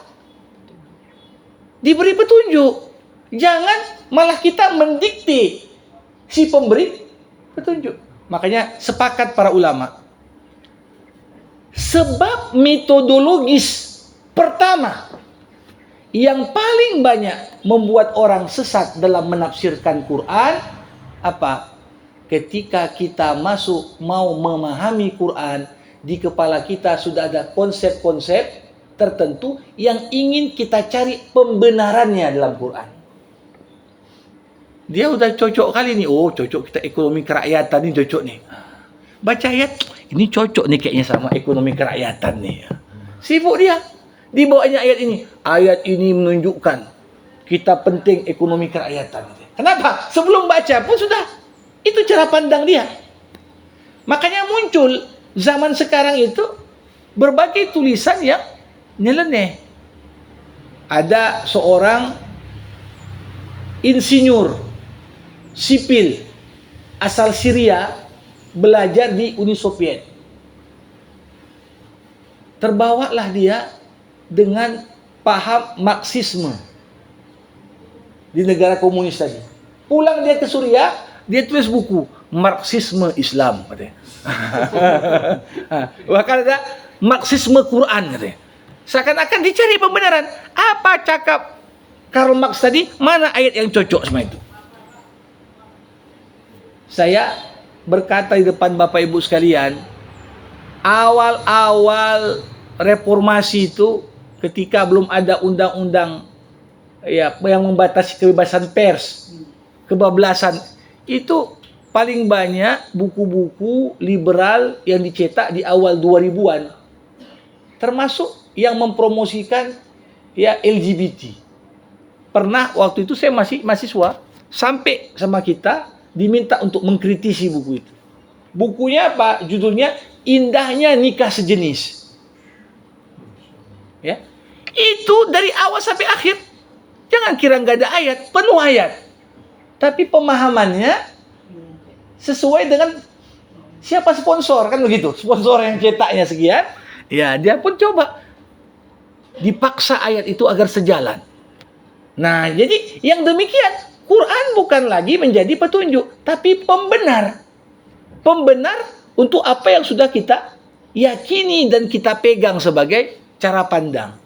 diberi petunjuk. Jangan malah kita mendikte si pemberi petunjuk. Makanya sepakat para ulama. Sebab metodologis pertama yang paling banyak membuat orang sesat dalam menafsirkan Quran apa? Ketika kita masuk mau memahami Quran, di kepala kita sudah ada konsep-konsep tertentu yang ingin kita cari pembenarannya dalam Quran. Dia udah cocok kali nih. Oh, cocok kita ekonomi kerakyatan nih, cocok nih. Baca ayat, ini cocok nih kayaknya sama ekonomi kerakyatan nih. Sibuk dia. Dibawanya ayat ini. Ayat ini menunjukkan kita penting ekonomi kerakyatan. Kenapa? Sebelum baca pun sudah. Itu cara pandang dia. Makanya muncul zaman sekarang itu berbagai tulisan yang nyeleneh. Ada seorang insinyur sipil asal Syria belajar di Uni Soviet. Terbawalah dia dengan paham Marxisme di negara komunis tadi. Pulang dia ke Suriah, dia tulis buku Marxisme Islam katanya. Bahkan ada Marxisme Quran katanya. Seakan-akan dicari pembenaran. Apa cakap Karl Marx tadi? Mana ayat yang cocok sama itu? Saya berkata di depan Bapak Ibu sekalian, awal-awal reformasi itu ketika belum ada undang-undang ya yang membatasi kebebasan pers, kebablasan, itu paling banyak buku-buku liberal yang dicetak di awal 2000-an. Termasuk yang mempromosikan ya LGBT. Pernah waktu itu saya masih mahasiswa, sampai sama kita diminta untuk mengkritisi buku itu. Bukunya apa? Judulnya Indahnya Nikah Sejenis. Ya. Itu dari awal sampai akhir. Jangan kira nggak ada ayat, penuh ayat. Tapi pemahamannya sesuai dengan siapa sponsor, kan begitu. Sponsor yang cetaknya sekian, ya dia pun coba dipaksa ayat itu agar sejalan. Nah, jadi yang demikian Quran bukan lagi menjadi petunjuk, tapi pembenar. Pembenar untuk apa yang sudah kita yakini dan kita pegang sebagai cara pandang.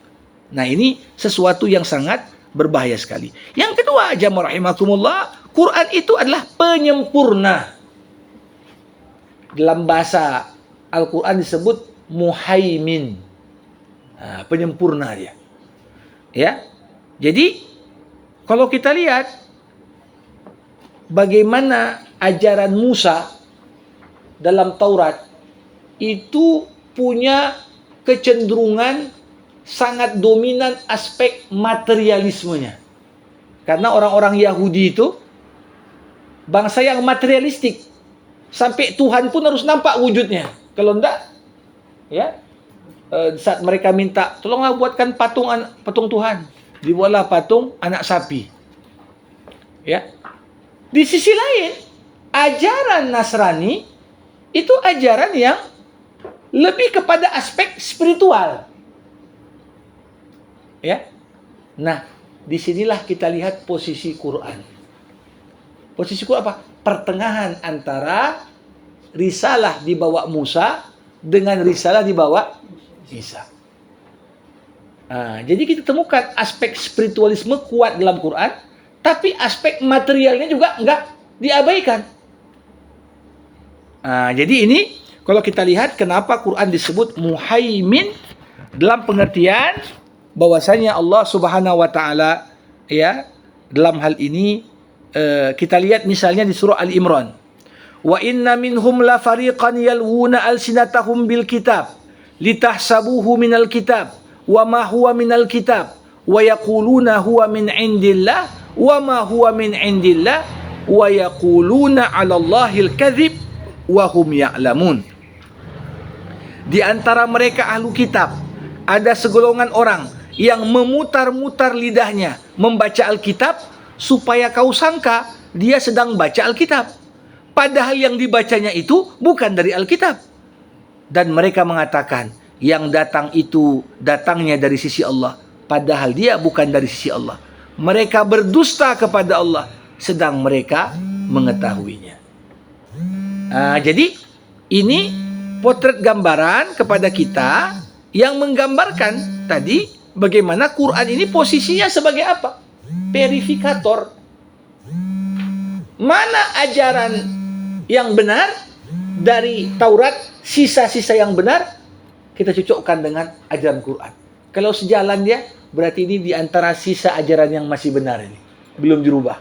Nah, ini sesuatu yang sangat berbahaya sekali. Yang kedua, jamaah rahimakumullah, Quran itu adalah penyempurna. Dalam bahasa Al-Quran disebut muhaimin, penyempurna dia. Ya, jadi kalau kita lihat bagaimana ajaran Musa dalam Taurat itu punya kecenderungan sangat dominan aspek materialismenya. Karena orang-orang Yahudi itu bangsa yang materialistik. Sampai Tuhan pun harus nampak wujudnya. Kalau enggak, ya, saat mereka minta, tolonglah buatkan patung Tuhan. Dibuatlah patung anak sapi. Ya. Di sisi lain, ajaran Nasrani itu ajaran yang lebih kepada aspek spiritual. Ya. Nah, disinilah kita lihat posisi Quran. Posisi Quran apa? Pertengahan antara risalah dibawa Musa dengan risalah dibawa Isa. Jadi kita temukan aspek spiritualisme kuat dalam Quran, tapi aspek materialnya juga enggak diabaikan. Jadi ini kalau kita lihat kenapa Quran disebut muhaimin dalam pengertian bahwasanya Allah Subhanahu wa taala, ya, dalam hal ini kita lihat misalnya di surah Al-Imran. Wa inna minhum la fariqan yalwuna alsinatahum bil kitab litahsabuhu minal kitab wa ma huwa minal kitab wa yaquluna huwa min indillah wa ma huwa min indillah wa yaquluna 'ala Allahil kadzib wa hum ya'lamun. Di antara mereka ahlu kitab ada segolongan orang yang memutar-mutar lidahnya membaca Alkitab supaya kau sangka dia sedang baca Alkitab, padahal yang dibacanya itu bukan dari Alkitab. Dan mereka mengatakan yang datang itu datangnya dari sisi Allah, padahal dia bukan dari sisi Allah. Mereka berdusta kepada Allah sedang mereka mengetahuinya. Jadi ini potret gambaran kepada kita yang menggambarkan tadi bagaimana Quran ini posisinya sebagai apa? Verifikator. Mana ajaran yang benar dari Taurat, sisa-sisa yang benar kita cocokkan dengan ajaran Quran. Kalau sejalan dia, berarti ini di antara sisa ajaran yang masih benar ini, belum dirubah.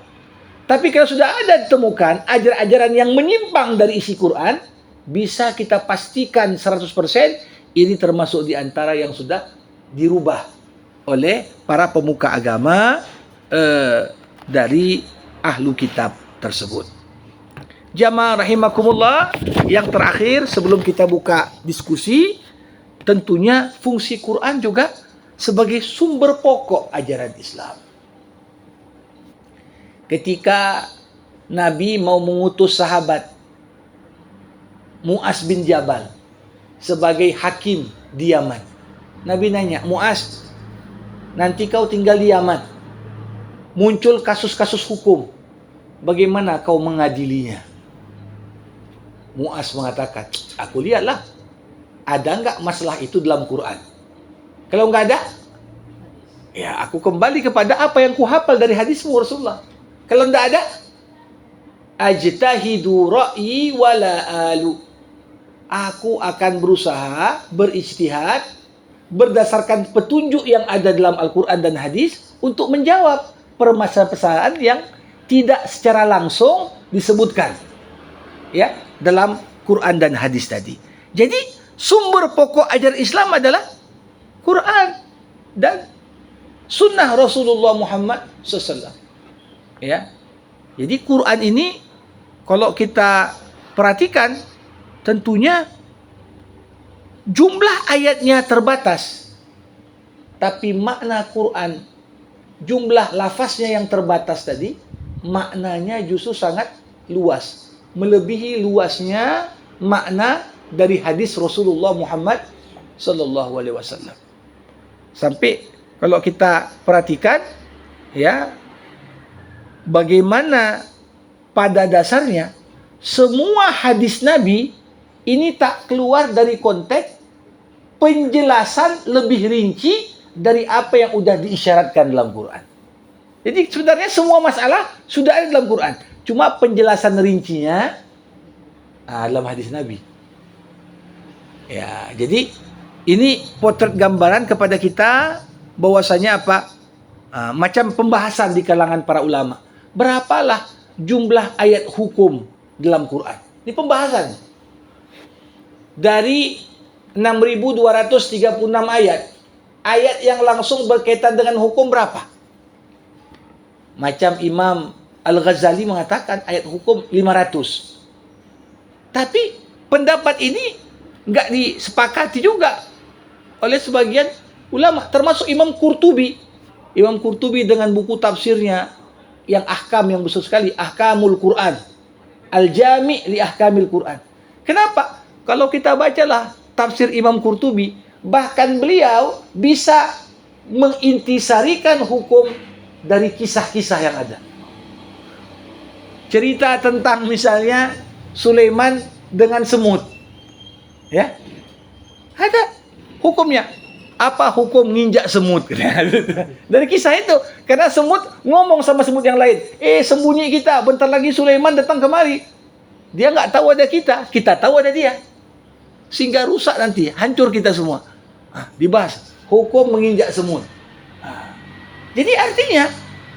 Tapi kalau sudah ada ditemukan ajaran-ajaran yang menyimpang dari isi Quran, bisa kita pastikan 100% ini termasuk di antara yang sudah dirubah oleh para pemuka agama dari ahlu kitab tersebut. Jamaah rahimakumullah, yang terakhir sebelum kita buka diskusi, tentunya fungsi Quran juga sebagai sumber pokok ajaran Islam. Ketika Nabi mau mengutus sahabat Mu'az bin Jabal sebagai hakim di Yaman, Nabi nanya, Mu'az, nanti kau tinggal di Yaman, muncul kasus-kasus hukum, bagaimana kau mengadilinya? Mu'az mengatakan, aku lihatlah, ada enggak masalah itu dalam Quran? Kalau enggak ada, ya aku kembali kepada apa yang kuhafal dari hadismu Rasulullah. Kalau enggak ada, ajtahidu ra'yi wala alu. Aku akan berusaha berijtihad berdasarkan petunjuk yang ada dalam Al-Quran dan hadis untuk menjawab permasalahan yang tidak secara langsung disebutkan, ya, dalam Quran dan hadis tadi. Jadi sumber pokok ajaran Islam adalah Quran dan sunnah Rasulullah Muhammad SAW. Ya, jadi Quran ini kalau kita perhatikan, tentunya jumlah ayatnya terbatas, tapi makna Quran, jumlah lafaznya yang terbatas tadi, maknanya justru sangat luas, melebihi luasnya makna dari hadis Rasulullah Muhammad sallallahu alaihi wasallam. Sampai kalau kita perhatikan, ya, bagaimana pada dasarnya semua hadis Nabi ini tak keluar dari konteks penjelasan lebih rinci dari apa yang sudah diisyaratkan dalam Quran. Jadi sebenarnya semua masalah sudah ada dalam Quran, cuma penjelasan rincinya dalam hadis Nabi. Ya, jadi ini potret gambaran kepada kita bahwasanya apa? Macam pembahasan di kalangan para ulama. Berapalah jumlah ayat hukum dalam Quran? Ini pembahasan. Dari 6.236 ayat, ayat yang langsung berkaitan dengan hukum berapa? Macam Imam Al-Ghazali mengatakan ayat hukum 500. Tapi pendapat ini nggak disepakati juga oleh sebagian ulama, termasuk Imam Qurtubi. Imam Qurtubi dengan buku tafsirnya yang ahkam yang besar sekali, Ahkamul Quran, Al-Jami' li Ahkamil Quran. Kenapa? Kalau kita bacalah tafsir Imam Qurtubi, bahkan beliau bisa mengintisarikan hukum dari kisah-kisah yang ada. Cerita tentang misalnya Sulaiman dengan semut. Ya. Ada hukumnya. Apa hukum nginjak semut? Dari kisah itu. Karena semut ngomong sama semut yang lain. Sembunyi kita. Bentar lagi Sulaiman datang kemari. Dia nggak tahu ada kita. Kita tahu ada dia. Sehingga rusak nanti. Hancur kita semua. Dibahas. Hukum menginjak semut. Jadi artinya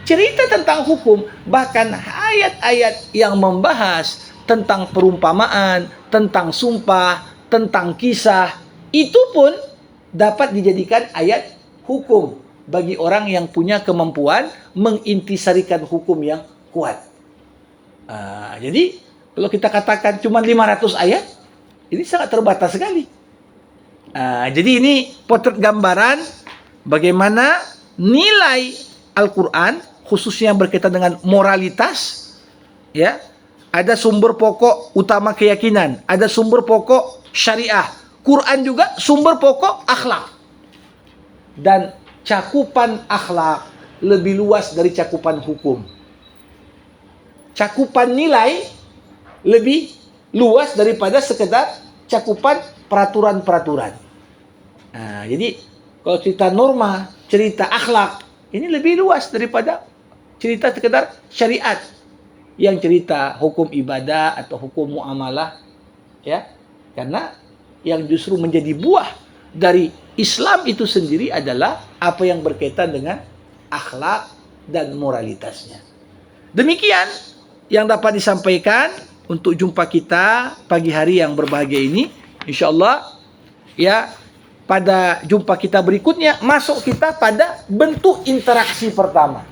cerita tentang hukum. Bahkan ayat-ayat yang membahas tentang perumpamaan, tentang sumpah, tentang kisah, itu pun dapat dijadikan ayat hukum bagi orang yang punya kemampuan mengintisarikan hukum yang kuat. Jadi kalau kita katakan cuma 500 ayat, ini sangat terbatas sekali. Jadi ini potret gambaran bagaimana nilai Al-Quran, khususnya berkaitan dengan moralitas, ya. Ada sumber pokok utama keyakinan, ada sumber pokok syariah. Quran juga sumber pokok akhlak. Dan cakupan akhlak lebih luas dari cakupan hukum. Cakupan nilai lebih luas daripada sekedar cakupan peraturan-peraturan. Jadi kalau cerita norma, cerita akhlak, ini lebih luas daripada cerita sekedar syariat. Yang cerita hukum ibadah atau hukum muamalah, ya. Karena yang justru menjadi buah dari Islam itu sendiri adalah apa yang berkaitan dengan akhlak dan moralitasnya. Demikian yang dapat disampaikan untuk jumpa kita pagi hari yang berbahagia ini. Insyaallah, ya, pada jumpa kita berikutnya masuk kita pada bentuk interaksi pertama.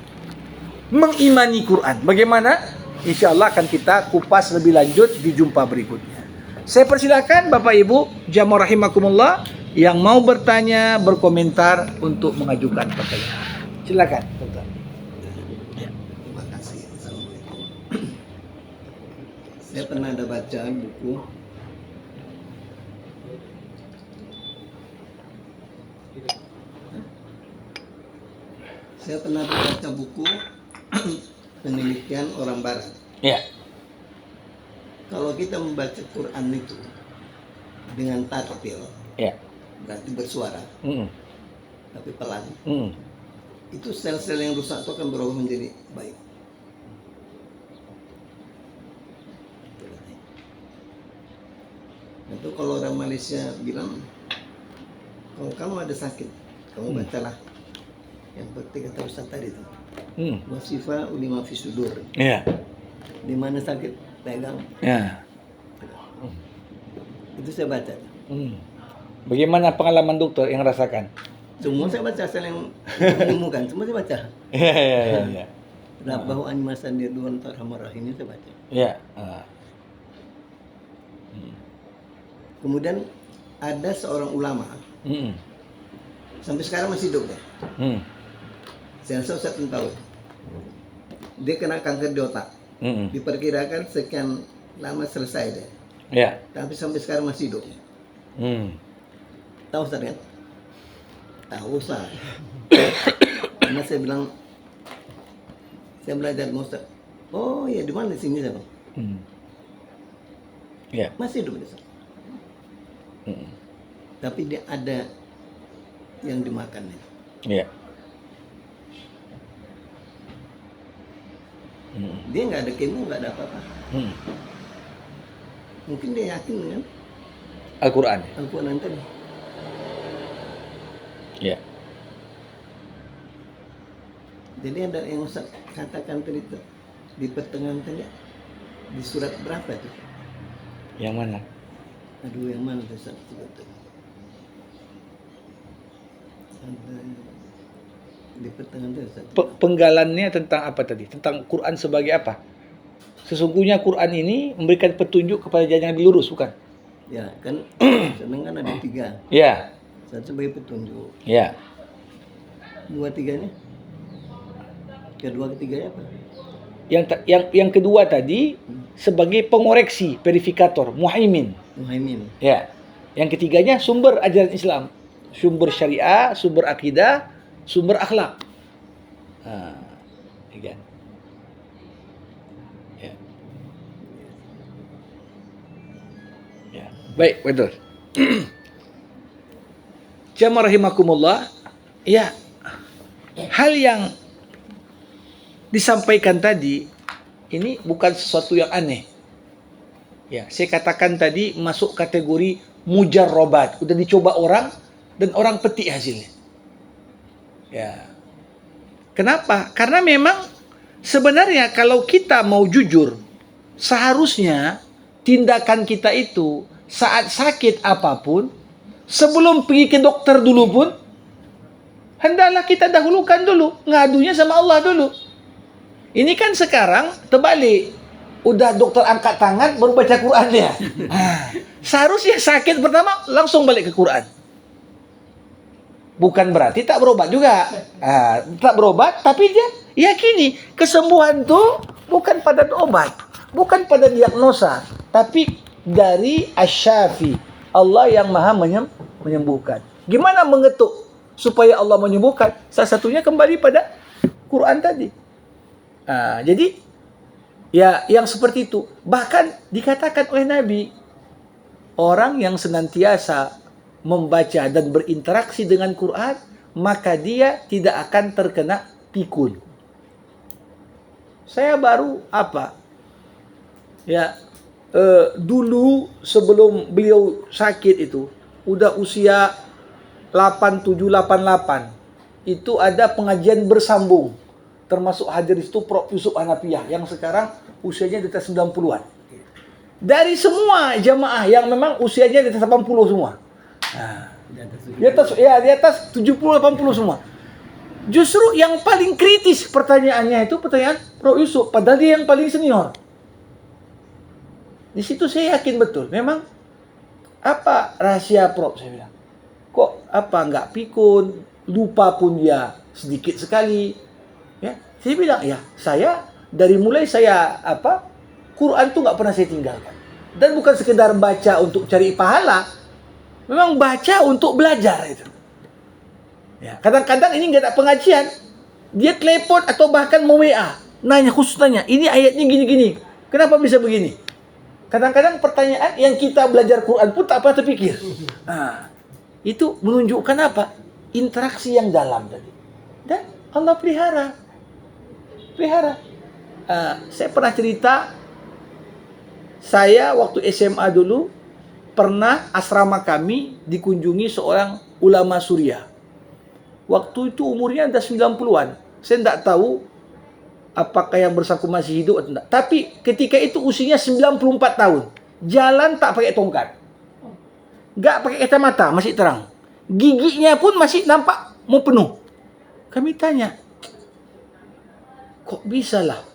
Mengimani Quran. Bagaimana? InsyaAllah akan kita kupas lebih lanjut di jumpa berikutnya. Saya persilakan Bapak Ibu jamaah rahimakumullah yang mau bertanya, berkomentar untuk mengajukan pertanyaan. Silakan, Dokter. Ya, terima kasih. Assalamualaikum. Saya pernah ada baca buku penelitian orang Barat. Ya. Kalau kita membaca Quran itu dengan tartil, Ya. berarti bersuara, tapi pelan. Itu sel-sel yang rusak itu akan berubah menjadi baik. Itu kalau orang Malaysia bilang, kalau kamu ada sakit, kamu bacalah yang seperti kata Ustaz tadi itu. Wasifa ulima fi sudur. Ya. Di mana sakit pegang. Ya. Itu saya baca. Bagaimana pengalaman dokter yang rasakan? Semua saya baca, asal yang menemukan semua saya baca. Ya. Rabbahu animasan dia duan tarhamar rahim saya baca. Ya. Kemudian ada seorang ulama sampai sekarang masih hidup ya. Saya rasa Ustaz pun tahu. Dia kena kanker di otak. Diperkirakan sekian lama selesai dia. Ya. Tapi sampai sekarang masih hidup. Tahu Ustaz kan? Tahu Ustaz. Karena saya bilang, saya belajar dengan Ustaz. Oh ya, di mana di sini saya bilang. Ya. Masih hidup dia Ustaz. Tapi dia ada yang dimakan ya. Ya. Dia nggak ada kemo, nggak ada apa-apa. Mungkin dia yakin kan? Al-Quran. Al-Quran tadi. Ya. Jadi ada yang Ustaz katakan tadi itu di pertengahan tadi di surat berapa tuh? Yang mana? Aduh, yang mana tuh Ustaz? Ada di pertengahan tadi Ustaz. Penggalannya tentang apa tadi? Tentang Quran sebagai apa? Sesungguhnya Quran ini memberikan petunjuk kepada jalan yang lebih lurus, bukan? Ya, kan seneng kan ada 3. Ya. Satu sebagai petunjuk. Ya. 2-3-nya? Kedua ketiganya apa? Yang kedua tadi sebagai pengoreksi, verifikator, muhaimin. Muhaimin. Ya. Yang ketiganya sumber ajaran Islam, sumber syariah, sumber akidah, sumber akhlak. Ya. Ya. Ya. Baik, betul. Jamaah rahimakumullah. Ya. Hal yang disampaikan tadi ini bukan sesuatu yang aneh. Ya, saya katakan tadi masuk kategori mujarrobat, udah dicoba orang dan orang petik hasilnya. Ya. Kenapa? Karena memang sebenarnya kalau kita mau jujur, seharusnya tindakan kita itu saat sakit apapun, sebelum pergi ke dokter dulu pun, hendaklah kita dahulukan dulu, ngadunya sama Allah dulu. Ini kan sekarang terbalik. Udah dokter angkat tangan baru baca Quran dia. Seharusnya sakit pertama langsung balik ke Quran. Bukan berarti tak berobat juga. Tak berobat tapi dia yakini kesembuhan itu bukan pada obat, bukan pada diagnosa, tapi dari Asy-Syafi, Allah yang Maha menyembuhkan. Gimana mengetuk supaya Allah menyembuhkan? Salah satunya kembali pada Quran tadi. Jadi ya yang seperti itu bahkan dikatakan oleh Nabi, orang yang senantiasa membaca dan berinteraksi dengan Quran maka dia tidak akan terkena pikun. Saya baru dulu sebelum beliau sakit itu udah usia 8788 itu ada pengajian bersambung, termasuk hadir itu Prof. Yusuf Hanafiah yang sekarang usianya di atas 90-an. Dari semua jamaah yang memang usianya di atas 80 semua. Di atas 70-80 semua. Justru yang paling kritis pertanyaannya itu pertanyaan Prof. Yusuf, padahal dia yang paling senior. Di situ saya yakin betul, memang apa rahasia Prof? Saya bilang, kok nggak pikun, lupa pun dia sedikit sekali. Ya, saya bilang saya dari mulai saya Quran tuh nggak pernah saya tinggalkan. Dan bukan sekedar baca untuk cari pahala, memang baca untuk belajar itu. Ya, kadang-kadang ini nggak ada pengajian, dia telepon atau bahkan mau WA, khusus nanya, ini ayatnya gini-gini, kenapa bisa begini? Kadang-kadang pertanyaan yang kita belajar Quran pun tak pernah terpikir. Itu menunjukkan apa? Interaksi yang dalam tadi. Dan Allah pelihara. Saya pernah cerita, saya waktu SMA dulu pernah asrama kami dikunjungi seorang ulama Suriah. Waktu itu umurnya ada 90-an. Saya tidak tahu apakah yang bersangkutan masih hidup atau tidak. Tapi ketika itu usianya 94 tahun. Jalan tak pakai tongkat. Nggak pakai kacamata, masih terang. Giginya pun masih nampak mau penuh. Kami tanya, kok bisa lah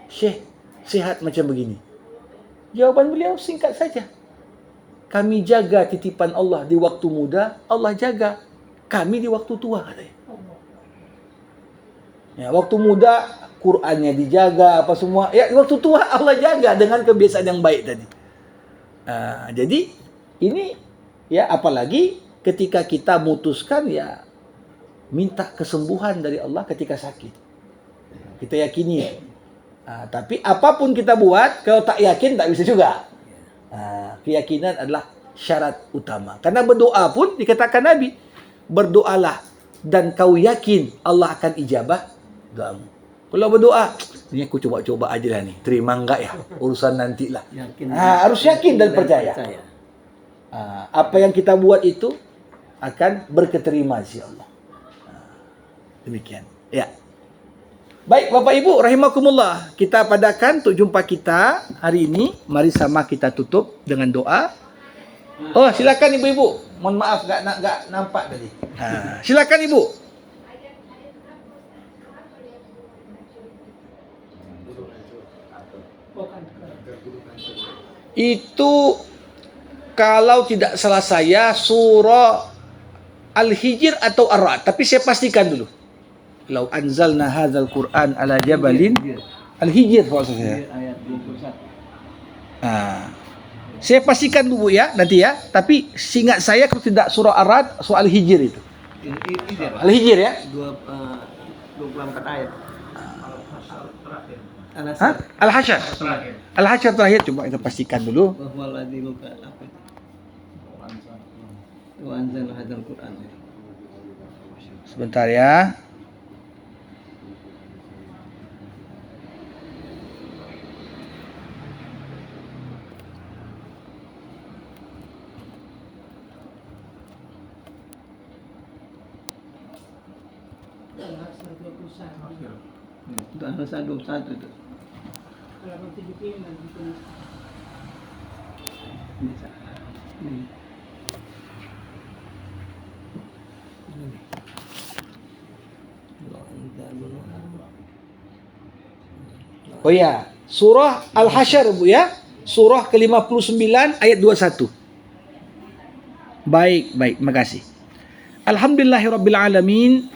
Syekh sehat macam begini? Jawaban beliau singkat saja. Kami jaga titipan Allah di waktu muda, Allah jaga kami di waktu tua, katanya. Ya, waktu muda Qur'annya dijaga apa semua. Ya, waktu tua Allah jaga dengan kebiasaan yang baik tadi. Jadi ini ya apalagi ketika kita memutuskan ya minta kesembuhan dari Allah ketika sakit. Kita yakini. Tapi apapun kita buat, kalau tak yakin tak bisa juga. Keyakinan adalah syarat utama. Karena berdoa pun dikatakan Nabi, berdoalah dan kau yakin Allah akan ijabah doamu. Kalau berdoa, ini aku coba-coba aja lah nih, terima enggak ya, urusan nantilah. Harus yakin dan percaya. Apa yang kita buat itu akan berketerima insya Allah. Demikian. Ya. Baik Bapak Ibu rahimakumullah, kita padakan untuk jumpa kita hari ini. Mari sama kita tutup dengan doa. Oh, silakan Ibu-ibu. Mohon maaf enggak nampak tadi. Silakan Ibu. Itu kalau tidak salah saya surah Al-Hijr atau Ar-Ra'd, tapi saya pastikan dulu. Lau anzalna hadzal Qur'an ala jabalin Al-Hijr maksudnya. Ayat 21. Saya pastikan dulu ya nanti ya, tapi seingat saya kalau tidak surah Ar-Ra'd, surah Al-Hijr itu. Al-Hijr ya? 24 ayat. Al-Hasyr. Al-Hasyr terakhir, coba kita pastikan dulu. Wahuwaladzi luka apa itu? Wa anzalna hadzal Qur'an. Sebentar ya. Itu Al-Hasyr 21 itu. Bisa. Oh ya, surah Al-Hasyr Bu ya. Surah ke-59 ayat 21. Baik, makasih. Alhamdulillahirabbil alamin.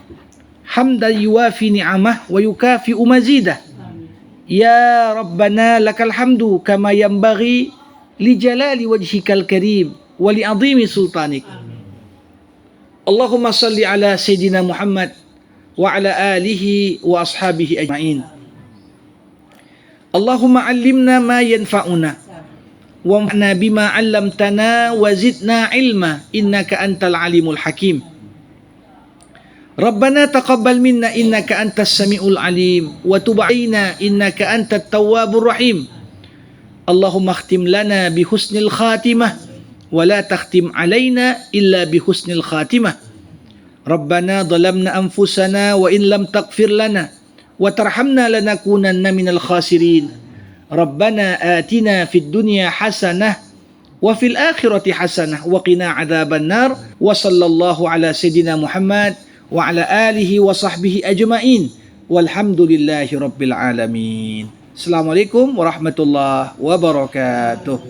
Hamdan yuwafi ni'amah wa yukafi'u mazidah. Ya Rabbana lakal hamdu kama yanbaghi li jalali wajhikal karim wa li 'azimi sultanik. Allahumma salli ala Sayyidina Muhammad wa ala alihi wa ashabihi ajma'in. Allahumma 'allimna ma yanfa'una wa'na bima 'allamtana wa zidna 'ilma innaka antal alimul hakim. Rabbana taqabbal minna innaka antas samiul alim wa tub 'alaina innaka antat tawwabur rahim. Allahumma khtim lana bi husnil khatimah wa la takhtim 'alaina illa bi husnil khatimah. Rabbana dhalamna anfusana wa in lam taghfir lana wa tarhamna lanakunanna minal khasirin. Rabbana atina fid dunya hasanah wa fil akhirati hasanah wa qina adzaban nar. Wa sallallahu ala sayyidina Muhammad wa ala alihi wa sahbihi ajma'in walhamdulillahi rabbil alamin. Assalamualaikum warahmatullahi wabarakatuh.